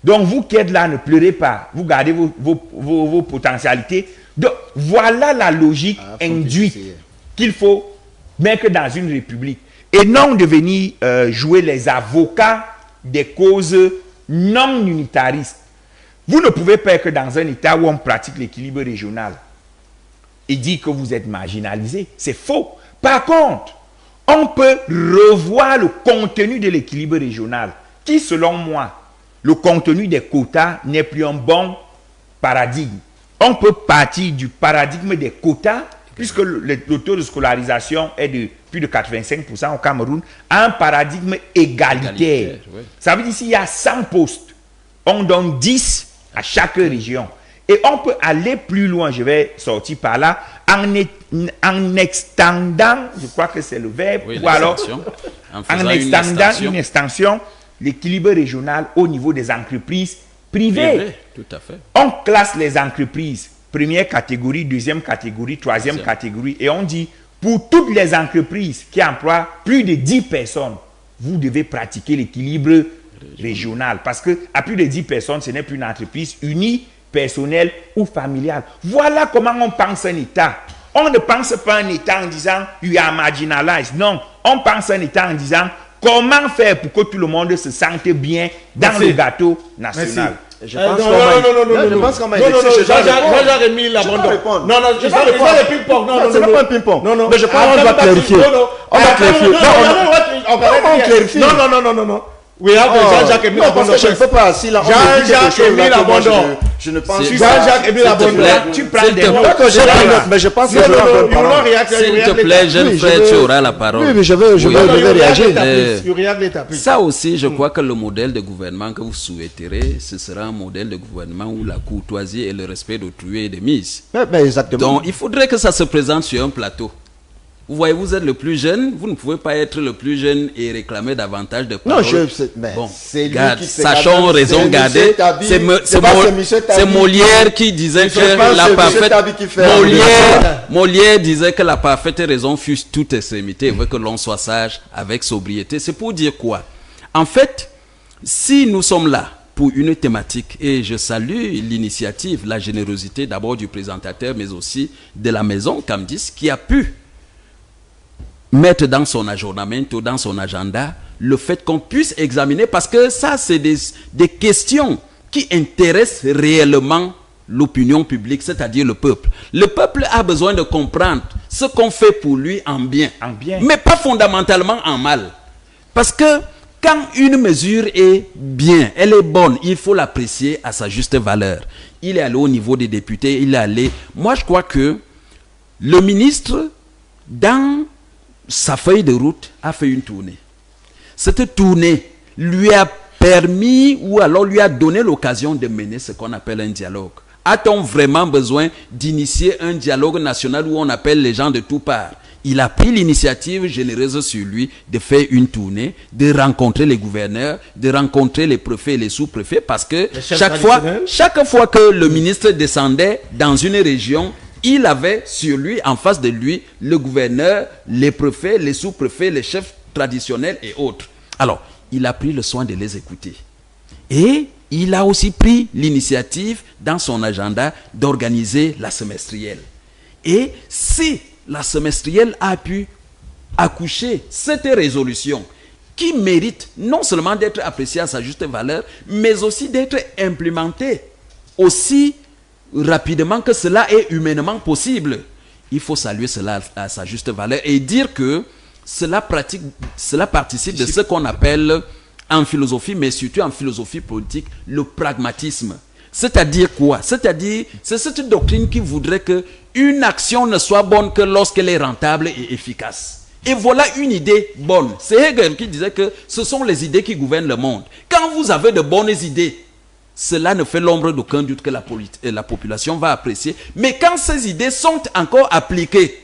Donc vous qui êtes là, ne pleurez pas. Vous gardez vos potentialités. Donc voilà la logique induite qu'il faut mettre dans une république. Et non de venir jouer les avocats des causes non unitaristes. Vous ne pouvez pas être dans un État où on pratique l'équilibre régional et dire que vous êtes marginalisé. C'est faux. Par contre, on peut revoir le contenu de l'équilibre régional, qui, selon moi, le contenu des quotas n'est plus un bon paradigme. On peut partir du paradigme des quotas, puisque le taux de scolarisation est de plus de 85% au Cameroun, à un paradigme égalitaire. Oui. Ça veut dire s'il y a 100 postes, on donne 10 à chaque région. Et on peut aller plus loin, je vais sortir par là, en extendant, je crois que c'est le verbe, Oui, ou alors en extendant une extension, l'équilibre régional au niveau des entreprises privées. Tout à fait. On classe les entreprises, première catégorie, deuxième catégorie, troisième catégorie, et on dit, pour toutes les entreprises qui emploient plus de 10 personnes, vous devez pratiquer l'équilibre régional. Parce qu'à plus de 10 personnes, ce n'est plus une entreprise unie, personnelle ou familiale. Voilà comment on pense un État. On ne pense pas un État en disant « you are marginalized ». Non, on pense un État en disant « comment faire pour que tout le monde se sente bien dans le gâteau national ». Je pense qu'on m'a Jean-Jacques Émile l'abandonne. Non, je vais répondre. Le ping-pong. Non, c'est pas un ping-pong. Non. Mais je pense qu'on doit clarifier. On va clarifier. On clarifie. Non. We have Jean-Jacques Émile non, parce que je ne peux pas. Si Jean-Jacques Émile abandonne. Je ne pense pas. Jean-Jacques Émile abandonne. Tu prends des notes. D'accord, j'ai pris note, mais je pense que je vais en parler. S'il te plaît, jeune frère, tu auras la parole. Oui, mais je vais réagir. Ça aussi, je crois que le modèle de gouvernement que vous souhaiterez, ce sera un modèle de gouvernement où la courtoisie et le respect d'autrui est de mise. Mais exactement. Donc, il faudrait que ça se présente sur un plateau. Vous voyez, vous êtes le plus jeune, vous ne pouvez pas être le plus jeune et réclamer davantage de parole. Non, bon, c'est lui garde, qui sachons raison garder. C'est Molière qui disait que la parfaite... Molière disait que la parfaite raison fut toute extrémité, veut que l'on soit sage avec sobriété. C'est pour dire quoi? En fait, si nous sommes là pour une thématique, et je salue l'initiative, la générosité d'abord du présentateur, mais aussi de la maison Camdis, qui a pu mettre dans son aggiornamento, dans son agenda, le fait qu'on puisse examiner, parce que ça, c'est des questions qui intéressent réellement l'opinion publique, c'est-à-dire le peuple. Le peuple a besoin de comprendre ce qu'on fait pour lui en bien, mais pas fondamentalement en mal. Parce que quand une mesure est bien, elle est bonne, il faut l'apprécier à sa juste valeur. Il est allé au niveau des députés, il est allé... Moi, je crois que le ministre, dans sa feuille de route, a fait une tournée. Cette tournée lui a permis ou alors lui a donné l'occasion de mener ce qu'on appelle un dialogue. A-t-on vraiment besoin d'initier un dialogue national où on appelle les gens de toutes parts? Il a pris l'initiative généreuse sur lui de faire une tournée, de rencontrer les gouverneurs, de rencontrer les préfets et les sous-préfets, parce que chaque fois que le ministre descendait dans une région, il avait sur lui, en face de lui, le gouverneur, les préfets, les sous-préfets, les chefs traditionnels et autres. Alors, il a pris le soin de les écouter. Et il a aussi pris l'initiative dans son agenda d'organiser la semestrielle. Et si la semestrielle a pu accoucher cette résolution qui mérite non seulement d'être appréciée à sa juste valeur, mais aussi d'être implémentée aussi rapidement que cela est humainement possible, il faut saluer cela à sa juste valeur et dire que cela participe de ce qu'on appelle en philosophie, mais surtout en philosophie politique, le pragmatisme. C'est-à-dire quoi? C'est-à-dire, c'est cette doctrine qui voudrait qu'une action ne soit bonne que lorsqu'elle est rentable et efficace. Et voilà une idée bonne. C'est Hegel qui disait que ce sont les idées qui gouvernent le monde. Quand vous avez de bonnes idées, cela ne fait l'ombre d'aucun doute que la population va apprécier. Mais quand ces idées sont encore appliquées,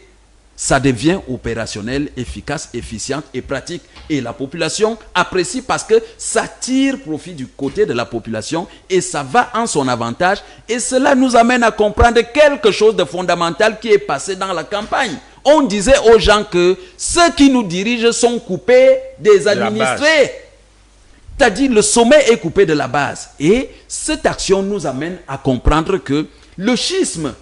ça devient opérationnel, efficace, efficient et pratique. Et la population apprécie parce que ça tire profit du côté de la population et ça va en son avantage. Et cela nous amène à comprendre quelque chose de fondamental qui est passé dans la campagne. On disait aux gens que ceux qui nous dirigent sont coupés des administrés. C'est-à-dire le sommet est coupé de la base. Et cette action nous amène à comprendre que le schisme,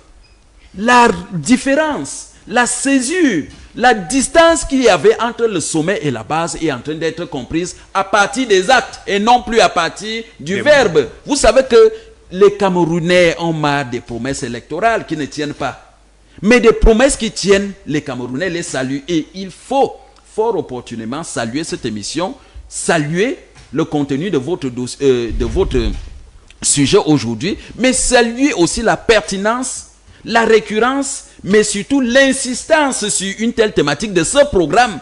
la différence, la césure, la distance qu'il y avait entre le sommet et la base est en train d'être comprise à partir des actes et non plus à partir du verbe. Vous savez que les Camerounais ont marre des promesses électorales qui ne tiennent pas. Mais des promesses qui tiennent, les Camerounais les saluent. Et il faut fort opportunément saluer cette émission, saluer le contenu de votre sujet aujourd'hui, mais saluer aussi la pertinence, la récurrence, mais surtout l'insistance sur une telle thématique de ce programme,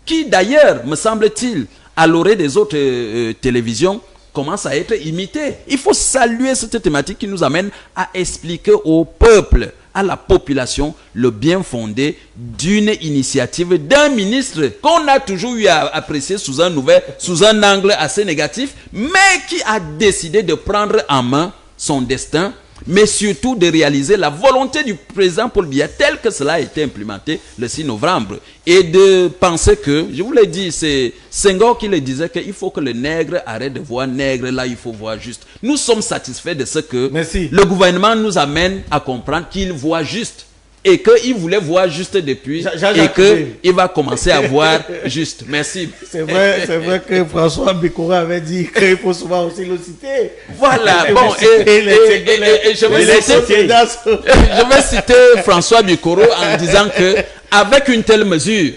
qui d'ailleurs, me semble-t-il, à l'oreille des autres télévisions, commence à être imité. Il faut saluer cette thématique qui nous amène à expliquer au peuple, à la population, le bien fondé d'une initiative d'un ministre qu'on a toujours eu à apprécier sous un angle assez négatif, mais qui a décidé de prendre en main son destin, mais surtout de réaliser la volonté du président Paul Biya tel que cela a été implémenté le 6 novembre. Et de penser que, je vous l'ai dit, c'est Senghor qui le disait qu'il faut que le nègre arrête de voir nègre, là il faut voir juste. Nous sommes satisfaits de ce que le gouvernement nous amène à comprendre qu'il voit juste. Et qu'il voulait voir juste depuis, et qu'il va commencer à voir juste. Merci. C'est vrai que François Bikora avait dit qu'il faut souvent aussi le citer. Voilà, bon, et je vais citer François Bikoro en disant que avec une telle mesure,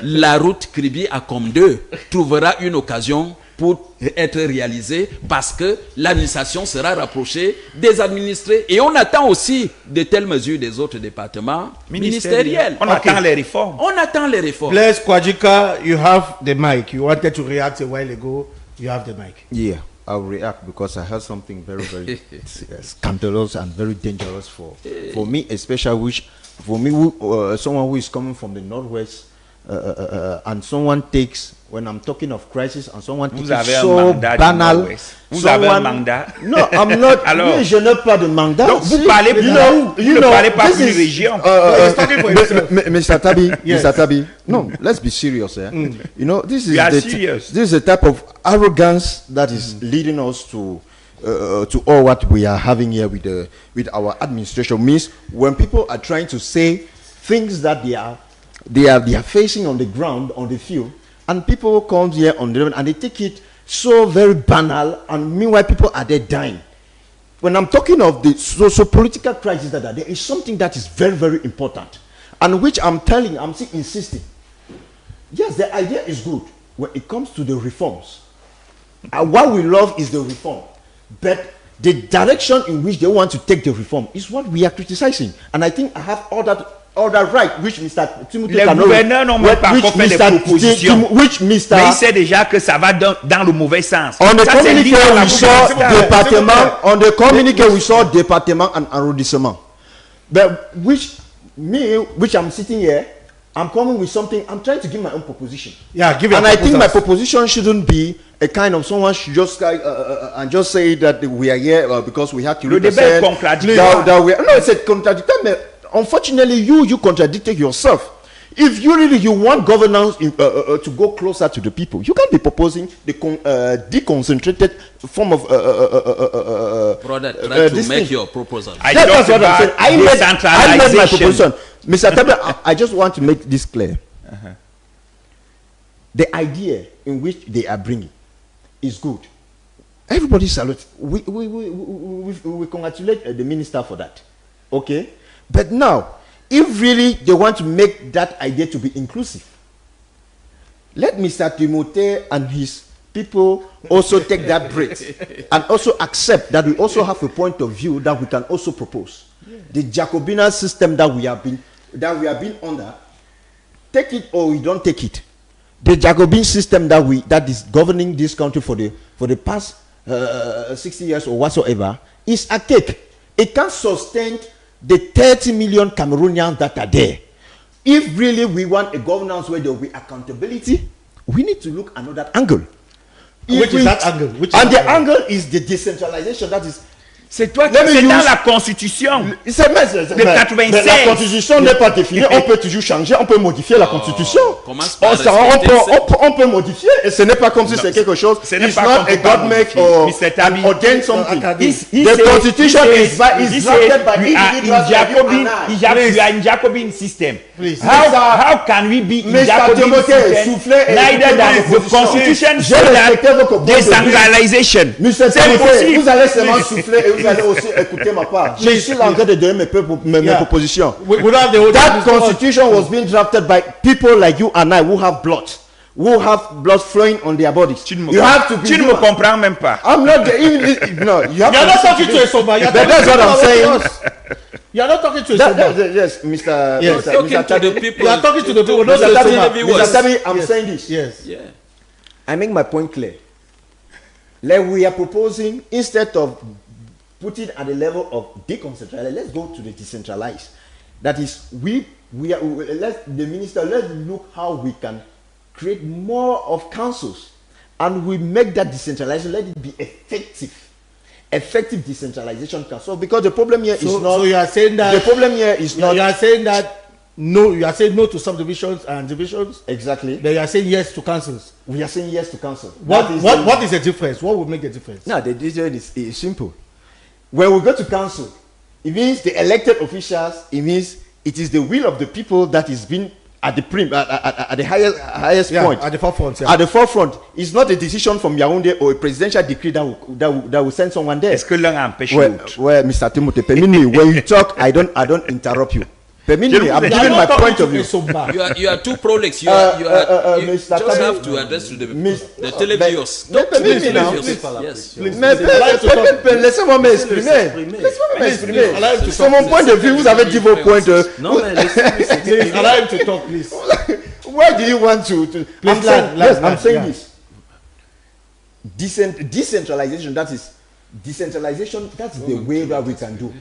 la route Kribi à Kom 2 trouvera une occasion pour être réalisé parce que l'administration sera rapprochée des administrés. Et on attend aussi de telles mesures des autres départements ministériels. On attend les réformes. On attend les réformes. Blaise Kwadjika, you have the mic. You wanted to react a while ago. You have the mic. Yeah, I'll react because I heard something very, very scandalous and very dangerous for me, especially someone who is coming from the northwest and someone takes. When I'm talking of crisis and someone Vous takes avez it un so mandat banal. Vous avez un mandat. No, I'm not. Alors, oui, je n'ai pas de mandat. Donc, vous parlez pour vous ne parlez pas pour une région. Mr. Tabi, yes. Mr. Tabi, no, let's be serious. You know, this is the type of arrogance that is leading us to all what we are having here with our administration. Means when people are trying to say things that they are facing on the ground, on the field, and people come here on the road and they take it so very banal, and meanwhile people are there dying. When I'm talking of the socio-political crisis that are there, is something that is very, very important, and which I'm still insisting. Yes, the idea is good when it comes to the reforms. What we love is the reform, but the direction in which they want to take the reform is what we are criticizing. And I think I have all that right, which Mr. Timothy Les gouverneurs n'ont même pas encore fait des propositions. Mais il sait déjà que ça va dans le mauvais sens. On the communique, we saw département and arrondissement. But which I'm sitting here, I'm coming with something. I'm trying to give my own proposition. Yeah, give it. And I think my proposition shouldn't be a kind of someone should just and just say that we are here because we have to. Le débat est contradictoire. No, it's a contradictoire. But unfortunately, you contradicted yourself. If you want governance to go closer to the people, you can't be proposing the deconcentrated form of Brother, try to make your proposal. That's what I'm saying. I made my proposition. Mr. Tabi, I just want to make this clear. The idea in which they are bringing is good. Everybody salutes. We congratulate the minister for that. Okay? But now, if really they want to make that idea to be inclusive, let Mr. Timothée and his people also take that break and also accept that we also have a point of view that we can also propose. Yeah. The Jacobina system that we have been under, take it or we don't take it. The Jacobin system that is governing this country for the past 60 years or whatsoever is a cake. It can't sustain the 30 million Cameroonians that are there. If really we want a governance where there will be accountability, we need to look another angle. Which is that angle? The angle is the decentralization. That is. C'est toi qui c'est dans la Constitution de 96. Mais la Constitution n'est pas définie. On peut toujours changer, on peut modifier la Constitution. On peut modifier et ce n'est pas comme si c'est quelque chose. Ce n'est pas a government or ordained something. The Constitution is drafted by individuals. You are in Jacobin system. How can we be in Jacobin system? Neither than the Constitution says that decentralization. C'est impossible. Vous allez seulement souffler. vous allez aussi écouter ma part. Je suis là en train de donner mes propositions. That constitution was being drafted by people like you and I who have blood flowing on their bodies. Tu ne me comprends même pas. I'm not even, no, you have You're not talking to a sober. That's what I'm saying. You're not talking to a sober. Yes, Mr. Yes. Mr. Talking Mr. to the Tabi. people. You are talking to the people, not Mr. to a Tabi, sober. Mr. Tabi, I'm saying this. Yes. Yeah. I make my point clear. Like we are proposing, instead of putting at the level of decentralized, let's go to the decentralized. That is, let's look how we can create more of councils, and we make that decentralization, let it be effective decentralization council. Because the problem here is not. So you are saying that the problem here is not. You are saying that no. You are saying no to subdivisions and divisions. Exactly. Then you are saying yes to councils. We are saying yes to council. What is the difference? What will make the difference? No, the difference is simple. When we go to council, it means the elected officials. It means it is the will of the people that is being at the highest point, at the forefront. At the forefront, it's not a decision from Yaoundé or a presidential decree that will send someone there. Est-ce que l'un empêche Well, l'autre? Mr. Timothy, permit me. When you talk, I don't interrupt you. Permit me. I'm giving my point of view. You are too prolix. You just Mr. Tabi, have to address to the Mr. televiewers. Permit me now. Yes. Mais laissez-moi m'exprimer. Laissez-moi m'exprimer. Sur mon point de vue, vous avez dit vos points de. Non, mais laissez-moi. Allow him to talk, please. Why do you want to? I'm saying this. Decentralization. That's the way that we can do.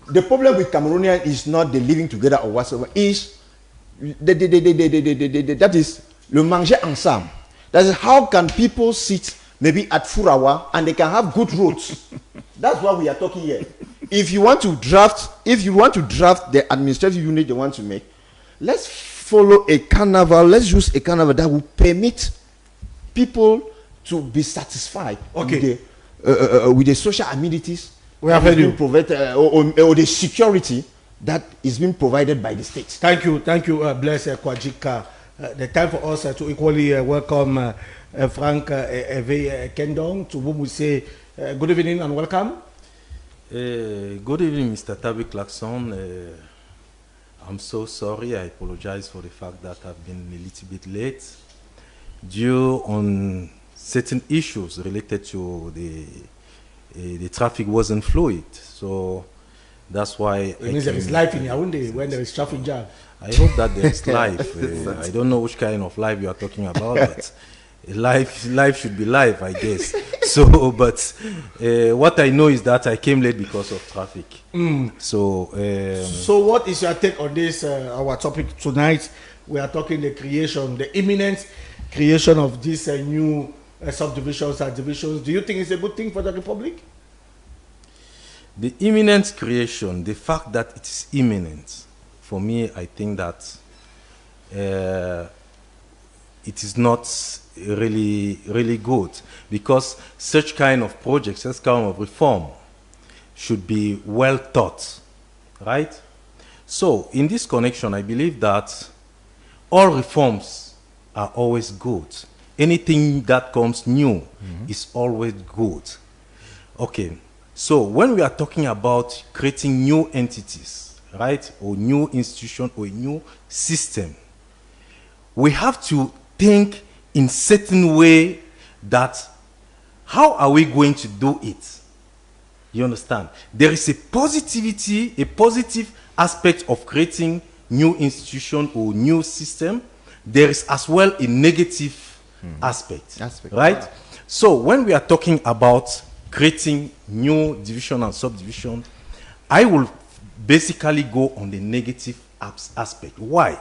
The problem with Cameroonian is not the living together or whatsoever. Is that is le manger ensemble. That is how can people sit maybe at Furawa and they can have good roads. That's what we are talking here. If you want to draft the administrative unit they want to make, let's follow a carnival. Let's use a carnival that will permit people to be satisfied with the social amenities. We have heard you. Or the security that is being provided by the state. Thank you, Bless Kwajika. The time for us to equally welcome Frank Eve Kendong, to whom we say good evening and welcome. Good evening, Mr. Tabi Clarkson. I'm so sorry. I apologize for the fact that I've been a little bit late due on certain issues related to the traffic wasn't fluid, so that's why. It means there is life in Yaoundé when there is traffic jam. I hope that there is life. I don't know which kind of life you are talking about, but life should be life, I guess. So, but what I know is that I came late because of traffic. So what is your take on this? Our topic tonight, we are talking the imminent creation of this new subdivisions and divisions. Do you think it's a good thing for the Republic? The imminent creation, the fact that it is imminent, for me, I think that it is not really good, because such kind of projects, such kind of reform should be well thought, right? So in this connection, I believe that all reforms are always good. Anything that comes new is always good. Okay, so when we are talking about creating new entities, right, or new institution or a new system, we have to think in certain way that how are we going to do it? You understand? There is a positive aspect of creating new institution or new system. There is as well a negative aspect, right? So when we are talking about creating new division and subdivision, I will basically go on the negative aspect. Why?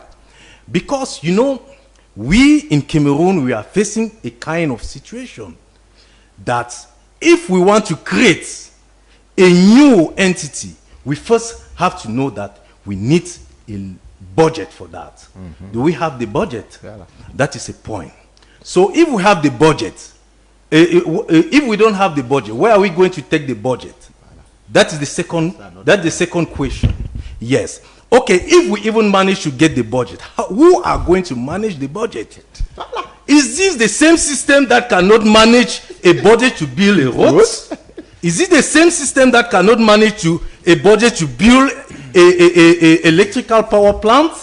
Because, you know, we in Cameroon, we are facing a kind of situation that if we want to create a new entity, we first have to know that we need a budget for that. Do we have the budget? That is a point. So if we have the budget, if we don't have the budget, where are we going to take the budget? That is the second question. Yes. Okay, if we even manage to get the budget, who are going to manage the budget? Is this the same system that cannot manage a budget to build a road? Is it the same system that cannot manage a budget to build a electrical power plant?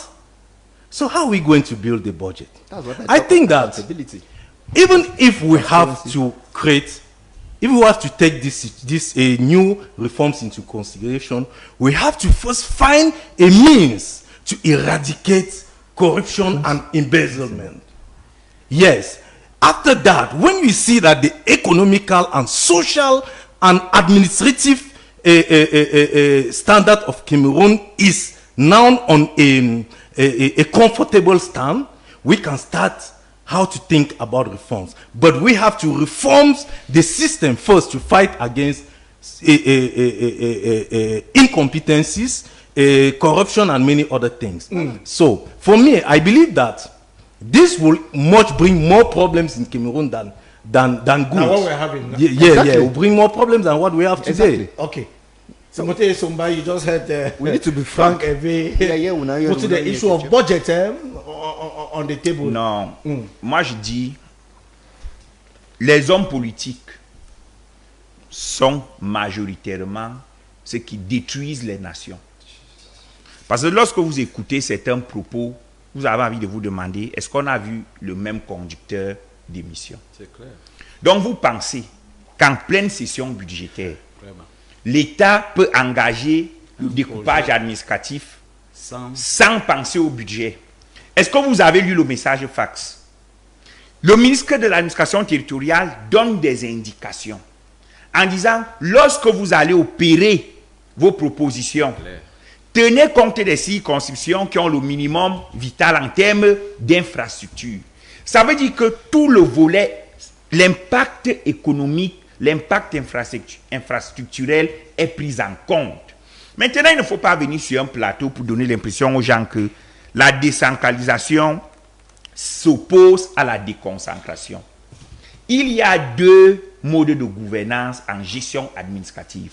So how are we going to build the budget? That's what I think that even if we have to create, if we have to take this new reforms into consideration, we have to first find a means to eradicate corruption and embezzlement. Yes. After that, when we see that the economical and social and administrative standard of Cameroon is now on a comfortable stand, we can start how to think about reforms. But we have to reform the system first to fight against incompetencies, corruption, and many other things. So, for me, I believe that this will bring more problems in Cameroon than good. Now what we're having now. Yeah, it will bring more problems than what we have today. Okay. Timothée Somba, you just heard we need to be frank. Putting the issue of budget on the table. Non. Moi, je dis, les hommes politiques sont majoritairement ceux qui détruisent les nations. Parce que lorsque vous écoutez certains propos, vous avez envie de vous demander, est-ce qu'on a vu le même conducteur d'émission? C'est clair. Donc vous pensez qu'en pleine session budgétaire, l'État peut engager le découpage administratif sans penser au budget? Est-ce que vous avez lu le message fax? Le ministre de l'administration territoriale donne des indications en disant, lorsque vous allez opérer vos propositions, tenez compte des circonscriptions qui ont le minimum vital en termes d'infrastructure. Ça veut dire que tout le volet, l'impact économique, l'impact infrastructurel est pris en compte. Maintenant, il ne faut pas venir sur un plateau pour donner l'impression aux gens que la décentralisation s'oppose à la déconcentration. Il y a deux modes de gouvernance en gestion administrative.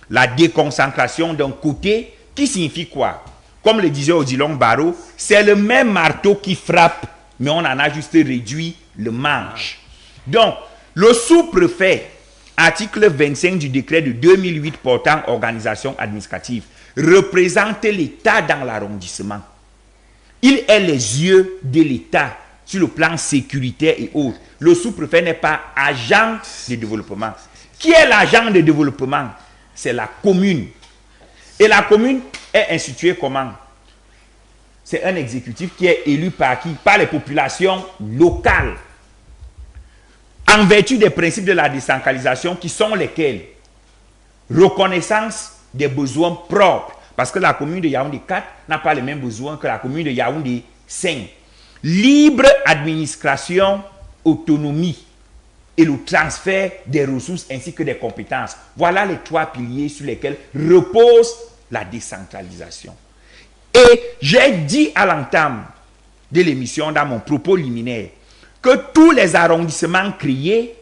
La déconcentration d'un côté, qui signifie quoi? Comme le disait Odilon Barrault, c'est le même marteau qui frappe, mais on en a juste réduit le manche. Donc, le sous-préfet, article 25 du décret de 2008 portant organisation administrative, représente l'État dans l'arrondissement. Il est les yeux de l'État sur le plan sécuritaire et autres. Le sous-préfet n'est pas agent de développement. Qui est l'agent de développement? C'est la commune. Et la commune est instituée comment? C'est un exécutif qui est élu par qui? Par les populations locales. En vertu des principes de la décentralisation qui sont lesquels? Reconnaissance des besoins propres. Parce que la commune de Yaoundé 4 n'a pas les mêmes besoins que la commune de Yaoundé 5. Libre administration, autonomie et le transfert des ressources ainsi que des compétences. Voilà les trois piliers sur lesquels repose la décentralisation. Et j'ai dit à l'entame de l'émission, dans mon propos liminaire, que tous les arrondissements créés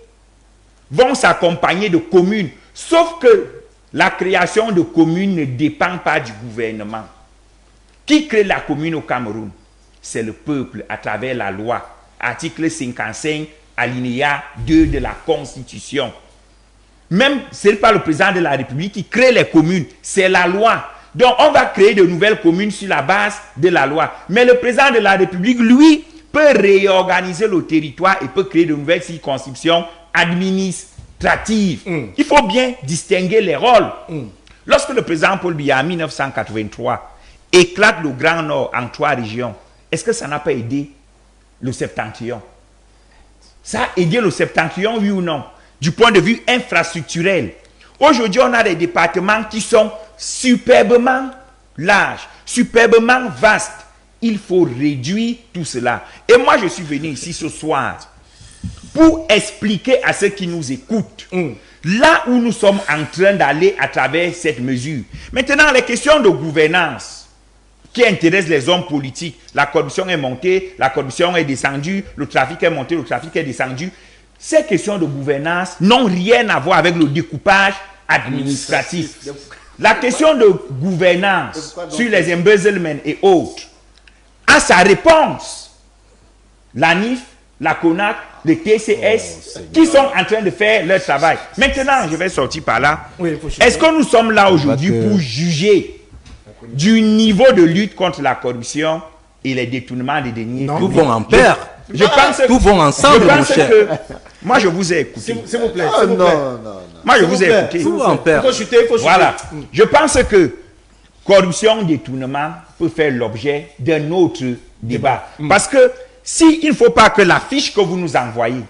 vont s'accompagner de communes, sauf que la création de communes ne dépend pas du gouvernement. Qui crée la commune au Cameroun? C'est le peuple à travers la loi. Article 55, alinéa 2 de la Constitution. Même, ce n'est pas le président de la République qui crée les communes, c'est la loi. Donc, on va créer de nouvelles communes sur la base de la loi. Mais le président de la République, lui, peut réorganiser le territoire et peut créer de nouvelles circonscriptions administratives. Il faut bien distinguer les rôles. Lorsque le président Paul Biya, en 1983, éclate le Grand Nord en 3 régions, est-ce que ça n'a pas aidé le septentrion? Ça a aidé le septentrion, oui ou non? Du point de vue infrastructurel. Aujourd'hui, on a des départements qui sont superbement larges, superbement vastes. Il faut réduire tout cela. Et moi, je suis venu ici ce soir pour expliquer à ceux qui nous écoutent là où nous sommes en train d'aller à travers cette mesure. Maintenant, les questions de gouvernance qui intéressent les hommes politiques. La corruption est montée, la corruption est descendue, le trafic est monté, le trafic est descendu. Ces questions de gouvernance n'ont rien à voir avec le découpage administratif. La question de gouvernance sur les embezzlements et autres a sa réponse. La NIF, la CONAC les TCS, qui sont en train de faire leur travail. Maintenant, je vais sortir par là. Oui, il faut Est-ce que nous sommes là aujourd'hui pour juger du niveau de lutte contre la corruption et les détournements des deniers? Tout vont en pair. Je pense Tout vont ensemble, je mon pense cher. que moi je vous ai écouté. S'il vous plaît, Ah, s'il vous plaît. non. Moi je S'il vous vous ai plaît, écouté. s'il vous Tout en plaît. pair. Il faut chuter, il faut chuter. Voilà. Je pense que corruption, détournement peut faire l'objet d'un autre débat. Parce que s'il ne faut pas que la fiche que vous nous envoyez,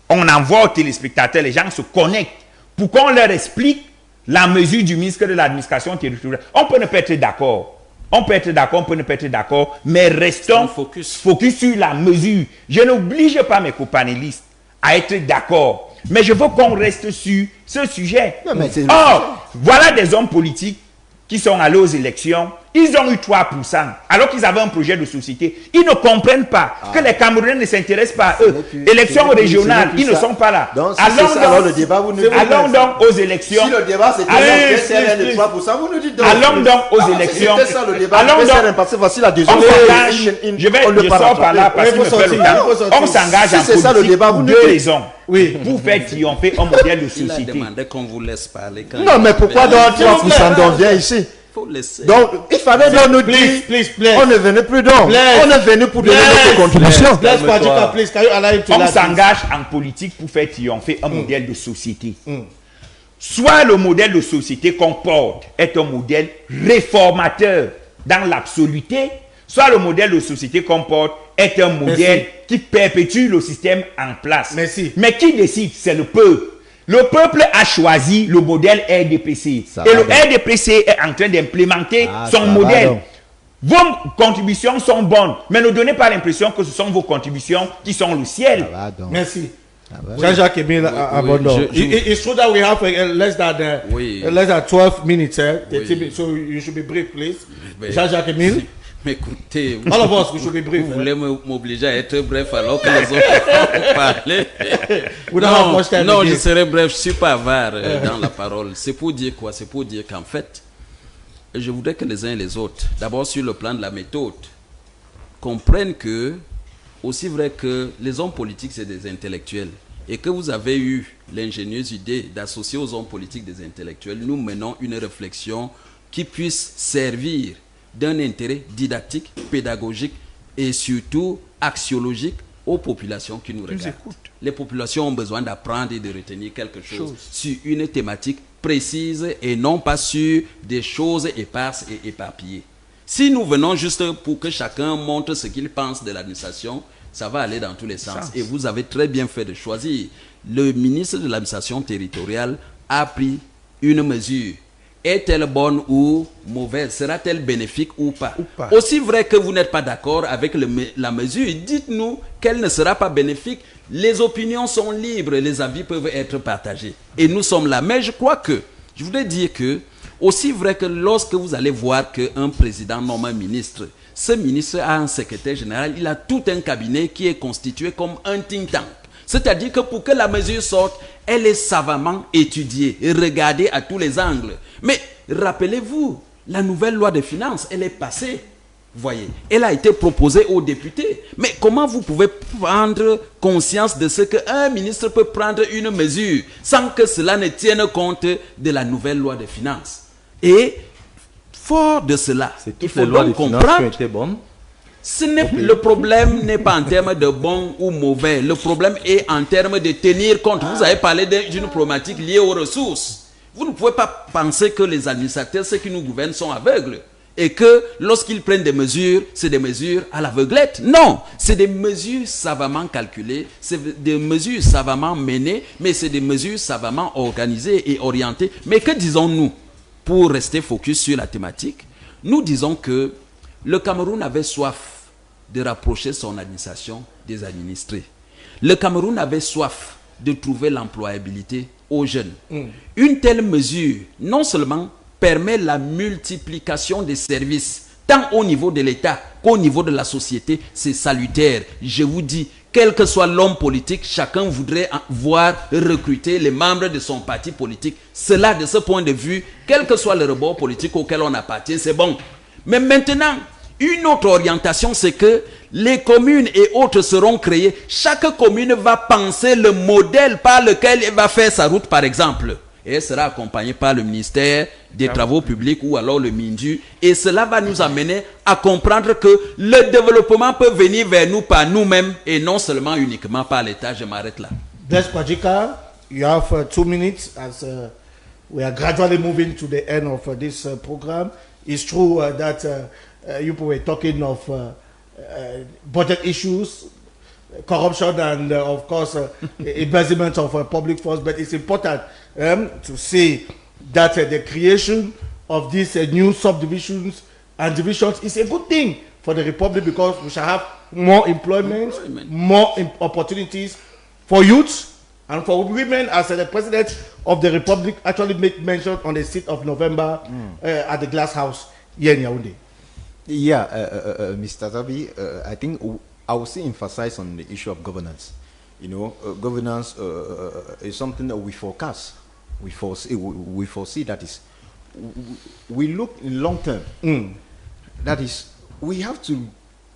on envoie aux téléspectateurs, les gens se connectent pour qu'on leur explique la mesure du ministre de l'administration territoriale. On peut ne pas être d'accord. On peut être d'accord, on peut ne pas être d'accord, mais restons focus sur la mesure. Je n'oblige pas mes copanélistes à être d'accord, mais je veux qu'on reste sur ce sujet. Non, mais c'est- Or, voilà des hommes politiques qui sont allés aux élections, ils ont eu 3%, alors qu'ils avaient un projet de société. Ils ne comprennent pas que les Camerounais ne s'intéressent pas à eux. Élections régionales, ils ne sont pas là. Donc, si c'est ça, alors le débat, vous nous allons donc aux élections. Si le débat c'était Allez, le CRN de 3%, vous nous dites donc. Allons donc aux élections. C'était ça le débat. Allons Le donc. CRN, parce que voici la deuxième On fois. s'engage, je sors par là parce Il qu'il faut me fait le sortir, temps. il faut sortir. On s'engage Si en c'est ça le politique débat, pour vous deux nous dites. raisons. Oui. Pour faire triompher un modèle de Il a société. demandé qu'on vous laisse parler. Quand Non, mais pourquoi donc S'il vous 3% plaît. donc vient ici? Il faut laisser. Donc, il fallait donc nous dire. Please. On ne venait plus donc. Blaise. On est venu pour donner Blaise. notre contribution. Let's Pajika, please. Can you allow him to On land, s'engage en politique pour faire triompher un modèle de société. Soit le modèle de société qu'on porte est un modèle réformateur dans l'absoluté, soit le modèle de société qu'on porte est un modèle qui perpétue le système en place. Merci. Mais qui décide? C'est le peuple. Le peuple a choisi le modèle RDPC. Ça Et va le donc. RDPC est en train d'implémenter Ah, son ça va modèle. donc. Vos contributions sont bonnes, mais ne donnez pas l'impression que ce sont vos contributions qui sont le ciel. Ça va donc. Merci. va. Jean-Jacques Emile Abondor. je- It's true that we have less than Oui. less than 12 minutes, 13 Oui. minutes, so you should be brief, please. Mais- Jean-Jacques Emile. Mais écoutez, All of us, we should be brief. vous voulez m'obliger à être bref alors que les autres vont parler. We don't have much time non, again. je serai bref, je suis pas avare dans la parole. C'est pour dire quoi? C'est pour dire qu'en fait, je voudrais que les uns et les autres, d'abord sur le plan de la méthode, comprennent que, aussi vrai que les hommes politiques, c'est des intellectuels, et que vous avez eu l'ingénieuse idée d'associer aux hommes politiques des intellectuels, nous menons une réflexion qui puisse servir d'un intérêt didactique, pédagogique et surtout axiologique aux populations qui nous regardent. Les populations ont besoin d'apprendre et de retenir quelque chose sur une thématique précise et non pas sur des choses éparses et éparpillées. Si nous venons juste pour que chacun montre ce qu'il pense de l'administration, ça va aller dans tous les sens. Et vous avez très bien fait de choisir. Le ministre de l'administration territoriale a pris une mesure. Est-elle bonne ou mauvaise? Sera-t-elle bénéfique ou pas? Aussi vrai que vous n'êtes pas d'accord avec la mesure, dites-nous qu'elle ne sera pas bénéfique. Les opinions sont libres, les avis peuvent être partagés. Et nous sommes là. Mais je crois que, je voudrais dire que, aussi vrai que lorsque vous allez voir qu'un président nomme un ministre, ce ministre a un secrétaire général, il a tout un cabinet qui est constitué comme un think tank. C'est-à-dire que pour que la mesure sorte, elle est savamment étudiée et regardée à tous les angles. Mais rappelez-vous, la nouvelle loi des finances, elle est passée. Voyez, elle a été proposée aux députés. Mais comment vous pouvez prendre conscience de ce qu'un ministre peut prendre une mesure sans que cela ne tienne compte de la nouvelle loi des finances? Et fort de cela, C'est il toutes faut les lois donc de finances qui ont comprendre. été bonnes. Le problème n'est pas en termes de bon ou mauvais. Le problème est en termes de tenir compte. Vous avez parlé d'une problématique liée aux ressources. Vous ne pouvez pas penser que les administrateurs, ceux qui nous gouvernent, sont aveugles. Et que lorsqu'ils prennent des mesures, c'est des mesures à l'aveuglette. Non, c'est des mesures savamment calculées, c'est des mesures savamment menées, mais c'est des mesures savamment organisées et orientées. Mais que disons-nous? Pour rester focus sur la thématique, nous disons que le Cameroun avait soif de rapprocher son administration des administrés. Le Cameroun avait soif de trouver l'employabilité aux jeunes. Une telle mesure, non seulement permet la multiplication des services, tant au niveau de l'État qu'au niveau de la société, c'est salutaire. Je vous dis, quel que soit l'homme politique, chacun voudrait voir recruter les membres de son parti politique. Cela, de ce point de vue, quel que soit le rebord politique auquel on appartient, c'est bon. Mais maintenant, Une autre orientation, c'est que les communes et autres seront créées. Chaque commune va penser le modèle par lequel elle va faire sa route, par exemple. Et elle sera accompagnée par le ministère des Travaux publics ou alors le MINDU. Et cela va nous amener à comprendre que le développement peut venir vers nous par nous-mêmes et non seulement uniquement par l'État. Je m'arrête là. Bless Kwajika, you have 2 minutes as we are gradually moving to the end of this program. It's true that you were talking of budget issues, corruption, and of course, embezzlement of public funds. But it's important to say that the creation of these new subdivisions and divisions is a good thing for the Republic, because we shall have more employment. More opportunities for youth and for women, as the President of the Republic actually made mention on the 6th of November at the Glass House here in Yaoundé. Yeah, Mr. Tabi, I think I will still emphasize on the issue of governance. You know, governance is something that we forecast. We foresee that is, we look in long term. That is, we have to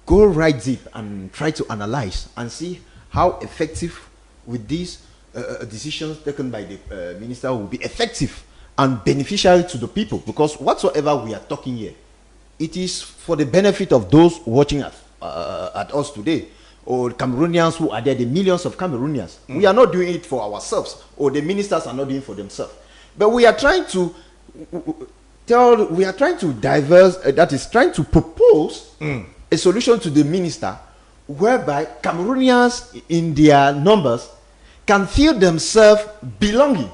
go right deep and try to analyze and see how effective with these decisions taken by the minister will be effective and beneficial to the people. Because whatsoever we are talking here, it is for the benefit of those watching at us today, or Cameroonians who are there, the millions of Cameroonians. We are not doing it for ourselves, or the ministers are not doing it for themselves. But we are trying to that is trying to propose a solution to the minister whereby Cameroonians in their numbers can feel themselves belonging.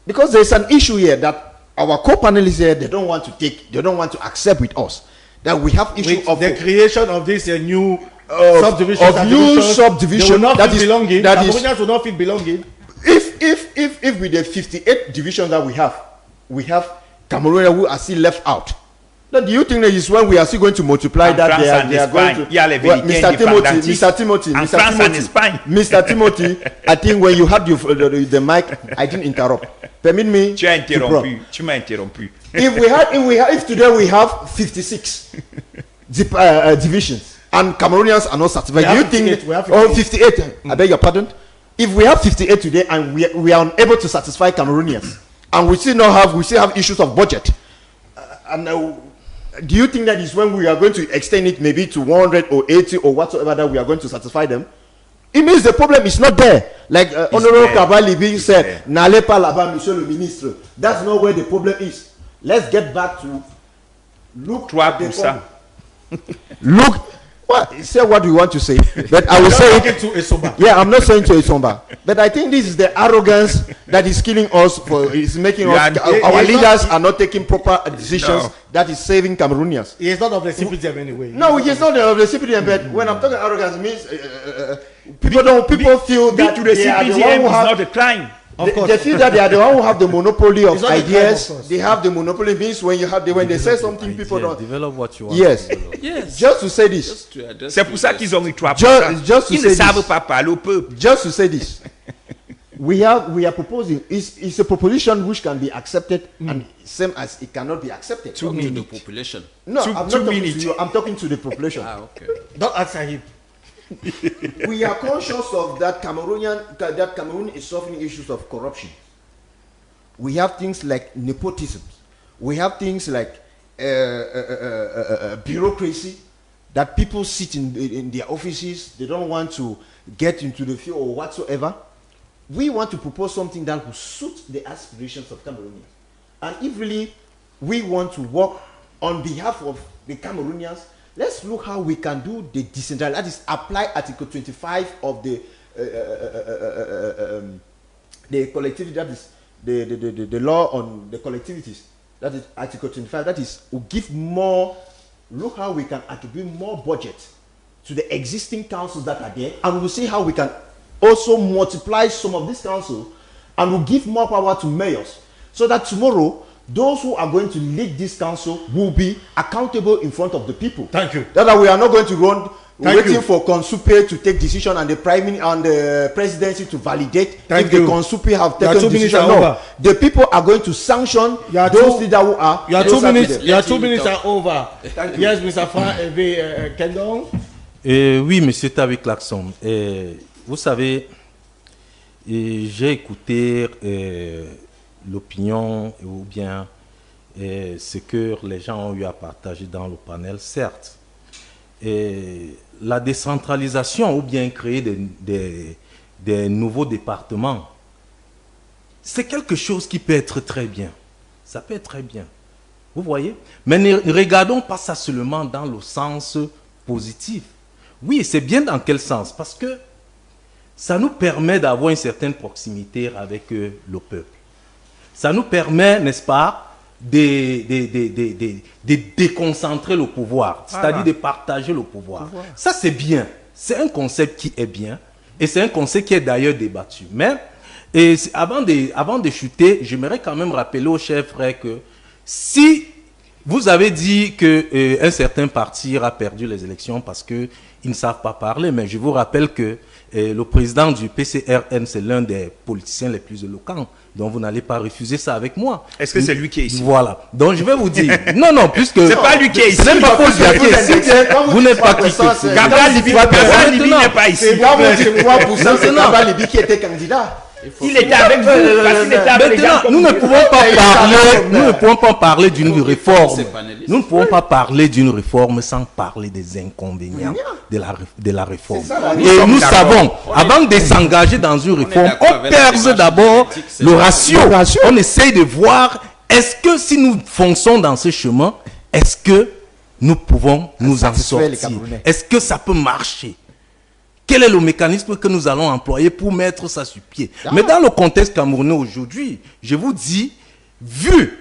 Because there's an issue here that our co-panelists here, they don't want to accept with us. That we have issue With of the creation of this new subdivision, of new subdivision they will not that feel is belonging. that is Cameroonians will not feel belonging. if with the 58 divisions that we have Cameroonians who are still left out. Now, do you think that is when we are still going to multiply En that France, they are going to? Il y a les Well, vérités Mr. Timothy, En France, en Espagne. Mr. Timothy, I think when you had the mic, I didn't interrupt. Permit me. Tu as to prompt. interrompu. Tu m'as interrompu. If today we have 56 divisions and Cameroonians are not certified, do you think? We have 58. I beg your pardon. If we have 58 today and we are unable to satisfy Cameroonians, and we still have issues of budget, do you think that is when we are going to extend it maybe to 100 or 80 or whatsoever that we are going to satisfy them? It means the problem is not there. Like Honorable Kabali said, n'allez pas là-bas, Monsieur le Ministre. That's not where the problem is. Let's get back to look. 3%. Look. Say what you want to say, but I will say it to Esomba. Yeah, I'm not saying to Esomba, but I think this is the arrogance that is killing us. Is making us. Our leaders are not taking proper decisions. No. That is saving Cameroonians. He is not of the CPDM anyway. No, he is not of the CPDM. But when I'm talking arrogance, means people feel that to the they are the one CPDM who is have. not a crime. They feel that they are the one who have the monopoly of It's not a crime, ideas. of course. They have the monopoly. Means when they say something, people don't. Develop what you want. Yes. to develop. Yes. Just to say this. To address C'est pour ça qu'ils ont eu 3%. Just to Ils say ne savent this. pas parler au peuple. Just to say this, we are proposing it's a proposition which can be accepted and same as it cannot be accepted. To the population. No, Two- I'm not two talking minutes. to you. I'm talking to the population. Ah, okay. Don't answer him. We are conscious of that Cameroon is suffering issues of corruption. We have things like nepotism. We have things like bureaucracy, that people sit in their offices. They don't want to get into the field or whatsoever. We want to propose something that will suit the aspirations of Cameroonians. And if really we want to work on behalf of the Cameroonians, let's look how we can do the decentralized. That is, apply Article 25 of the collectivity. That is the law on the collectivities. That is Article 25. That is, will give more. Look how we can attribute more budget to the existing councils that are there, and we'll see how we can also multiply some of these councils, and we'll give more power to mayors, so that tomorrow those who are going to lead this council will be accountable in front of the people. Thank you. That we are not going to run Thank waiting you. for Consupe to take decision and the and the presidency to validate Thank if you. the Consupe have Your taken 2 minutes decision. are No, over. the people are going to sanction Your those two- leaders who are. Your 2 closer to minutes, them. your Let 2 him minutes talk. are over. Yes, Mr. Frank Kendon. Oui, Monsieur Tabi Klaxon. Vous savez, j'ai écouté l'opinion ou bien ce que les gens ont eu à partager dans le panel, certes. La décentralisation ou bien créer des nouveaux départements, c'est quelque chose qui peut être très bien. Ça peut être très bien. Vous voyez? Mais ne regardons pas ça seulement dans le sens positif. Oui, c'est bien dans quel sens? Parce que ça nous permet d'avoir une certaine proximité avec le peuple. Ça nous permet, n'est-ce pas, de déconcentrer le pouvoir, c'est-à-dire de partager le pouvoir. Ça, c'est bien. C'est un concept qui est bien et c'est un concept qui est d'ailleurs débattu. Mais avant de chuter, j'aimerais quand même rappeler aux chers frères que si vous avez dit qu'un certain parti a perdu les élections parce qu'ils ne savent pas parler, mais je vous rappelle que le président du PCRN, c'est l'un des politiciens les plus éloquents. Donc vous n'allez pas refuser ça avec moi. Est-ce que c'est lui qui est ici? Voilà. Donc je vais vous dire. Non, puisque... C'est pas lui qui est ici. Ce n'est pas Paul Biaké. Vous n'êtes pas qui. Gabal Libi n'est pas ici. C'est moi, c'est moi pour ça, c'est Maintenant. Gabal Libi qui était candidat. Il était avec vous parce qu'il était avec les gens Maintenant, comme nous ne vous. pouvons pas parler d'une réforme. ces panélistes. Nous ne pouvons pas parler d'une réforme sans parler des inconvénients de la réforme. Et nous savons, avant de s'engager dans une réforme, d'accord on avec la perce démarche d'abord politique, c'est le ça. ratio. On essaye de voir, est-ce que si nous fonçons dans ce chemin, est-ce que nous pouvons nous en satisfaire les sortir? Camerounais. Est-ce que ça peut marcher? Quel est le mécanisme que nous allons employer pour mettre ça sur pied? Mais dans le contexte camerounais aujourd'hui, je vous dis, vu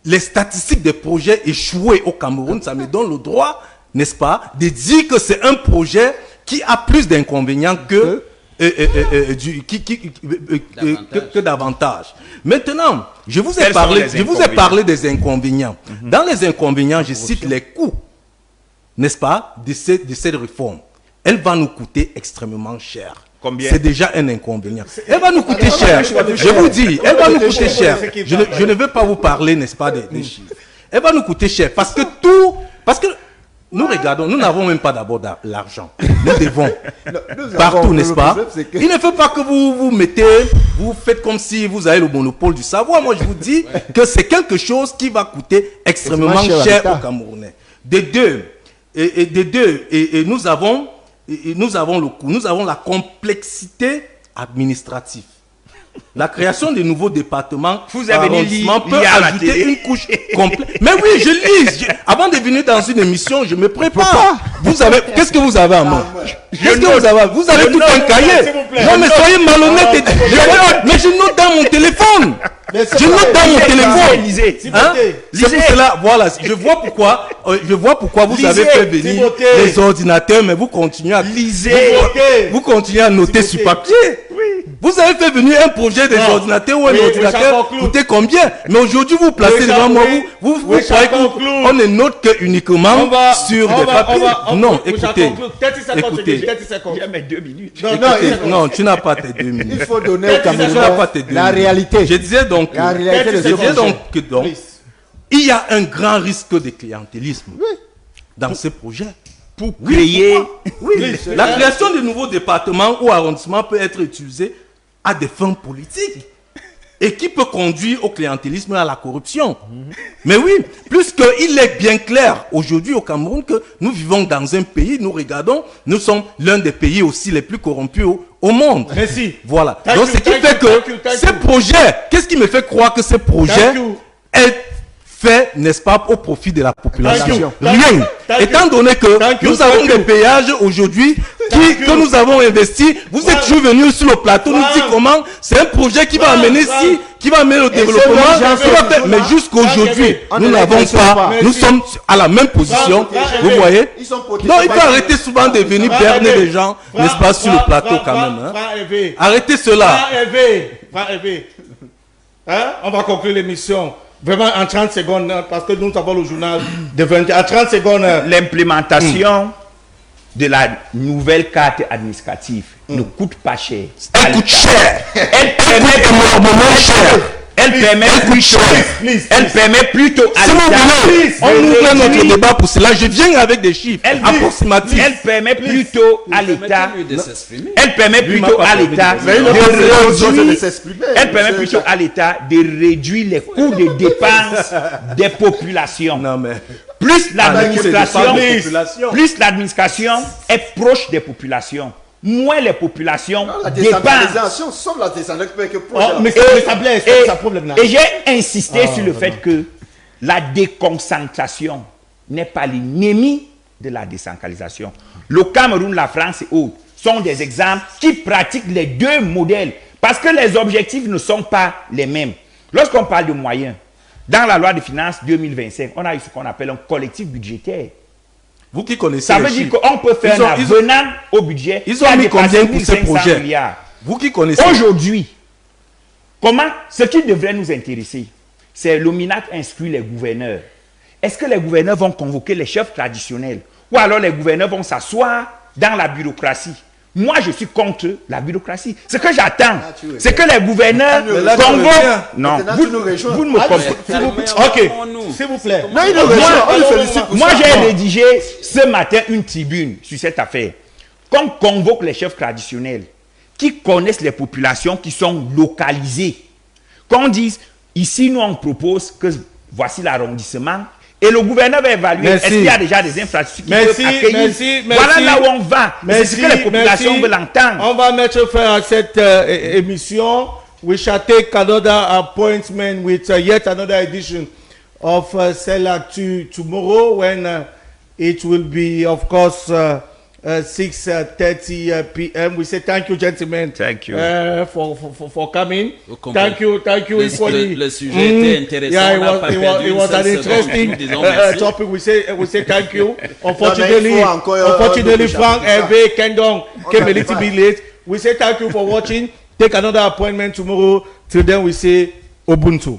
les statistiques des projets échoués au Cameroun, ça me donne le droit, n'est-ce pas, de dire que c'est un projet qui a plus d'inconvénients que d'avantages. Maintenant, je vous ai Quels sont les parlé des inconvénients. Dans les inconvénients, je cite les coûts, n'est-ce pas, de cette réforme. Elle va nous coûter extrêmement cher. Combien? C'est déjà un inconvénient. Elle va nous coûter cher. Je vous dis, elle va nous coûter cher. Je ne veux pas vous parler, n'est-ce pas, des chiffres. Elle va nous coûter cher parce que nous regardons, nous n'avons même pas d'abord l'argent. Nous devons partout, n'est-ce pas? Il ne faut pas que vous faites comme si vous avez le monopole du savoir. Moi, je vous dis que c'est quelque chose qui va coûter extrêmement cher aux Camerounais. Et nous avons le coût, nous avons la complexité administrative. La création de nouveaux départements, Vous avez arrondissements peut lié à la ajouter télé. une couche complète. Mais oui, je lis. Avant de venir dans une émission, je me prépare. Qu'est-ce que vous avez en main? Qu'est-ce que vous avez? Vous avez tout un cahier. Non, mais soyez malhonnête. Mais je note dans mon téléphone. Je note dans mon téléphone. Lisez. Hein? C'est pour cela, voilà, je vois pourquoi vous avez fait venir Timothée. les ordinateurs, mais vous continuez à vous continuez à noter sur papier. Vous avez fait venir un projet des ordinateurs ou un Oui, ordinateur oui, ça coûtait combien? Mais aujourd'hui, vous placez Oui, devant ça, moi, oui. vous Oui, ça croyez conclut. qu'on ne note que uniquement sur des papiers. Non, écoutez. 30 secondes. J'ai mes 2 minutes. Non, tu n'as pas tes 2 minutes. Il faut donner aux Tu n'as pas Camerounais tes 2 la minutes. réalité. Je disais donc, La réalité de je ce disais projet. donc que il y a un grand risque de clientélisme dans ce projet. Pour créer. La création de nouveaux départements ou arrondissements peut être utilisée à des fins politiques et qui peut conduire au clientélisme et à la corruption. Mais oui, puisqu'il est bien clair aujourd'hui au Cameroun que nous vivons dans un pays, nous sommes l'un des pays aussi les plus corrompus au monde. Merci. Voilà. Thank Donc you, ce qui thank fait you, que thank you, thank ces you. projets, qu'est-ce qui me fait croire que ces projets Thank you. est fait, n'est-ce pas, au profit de la population? Thank you. Rien. Thank you. Étant donné que Thank you, nous avons thank you. des péages aujourd'hui que nous avons investis, vous êtes toujours venus sur le plateau nous dire comment c'est un projet qui va amener qui va amener le développement, qui va faire- mais jusqu'aujourd'hui, On nous ne n'avons les pas, pas. nous sommes à la même position, vous voyez? Ils sont protégés Non, il par faut les- arrêter souvent de venir berner les gens, n'est-ce pas, sur le plateau quand même. Hein? Arrêtez cela. Franck Hervé. Hein? On va conclure l'émission. Vraiment en 30 secondes, parce que nous avons le journal de 20 en 30 secondes. L'implémentation de la nouvelle carte administrative ne coûte pas cher. Elle coûte cher. Elle permet énormément cher. Elle permet plutôt à l'État. On ouvre notre débat pour cela. Je viens avec des chiffres approximatifs. Elle permet plutôt à l'État. Elle permet plutôt à l'État de réduire les coûts de dépenses des populations. Non, mais Plus l'administration est proche des populations, moins les populations La dépensent. décentralisation, sauf la décentralisation que projet. Mais ça problème. Et j'ai insisté sur le fait que la déconcentration n'est pas l'ennemi de la décentralisation. Le Cameroun, la France et autres sont des exemples qui pratiquent les deux modèles parce que les objectifs ne sont pas les mêmes. Lorsqu'on parle de moyens, dans la loi de finances 2025, on a eu ce qu'on appelle un collectif budgétaire. vous qui connaissez Ça les veut dire chiffres, qu'on peut faire un avenant au budget. ils ont mis combien pour ces projets? Milliards. Vous qui connaissez. Aujourd'hui, ce qui devrait nous intéresser, c'est le MINAC instruit les gouverneurs. Est-ce que les gouverneurs vont convoquer les chefs traditionnels ou alors les gouverneurs vont s'asseoir dans la bureaucratie? Moi, je suis contre la bureaucratie. Ce que j'attends, c'est que les gouverneurs convoquent. Non, vous ne me comprenez pas. Ok, s'il vous plaît. Moi, j'ai rédigé ce matin une tribune sur cette affaire. Qu'on convoque les chefs traditionnels qui connaissent les populations qui sont localisées. Qu'on dise, ici, nous, on propose que voici l'arrondissement. Et le gouverneur va évaluer. Est-ce qu'il y a déjà des infrastructures qui peuvent accueillir? Voilà là où on va. C'est ce que les populations veulent entendre. On va mettre fin à cette émission. We shall take another appointment with yet another edition of Selactu tomorrow when it will be, of course, 6:30 p.m. We say thank you, gentlemen. Thank you. For coming. Thank you. Le sujet était intéressant. It was an interesting topic. We say thank you. Unfortunately, Frank Hervé Kendong came a little bit late. We say thank you for watching. Take another appointment tomorrow. Till then, we say Ubuntu.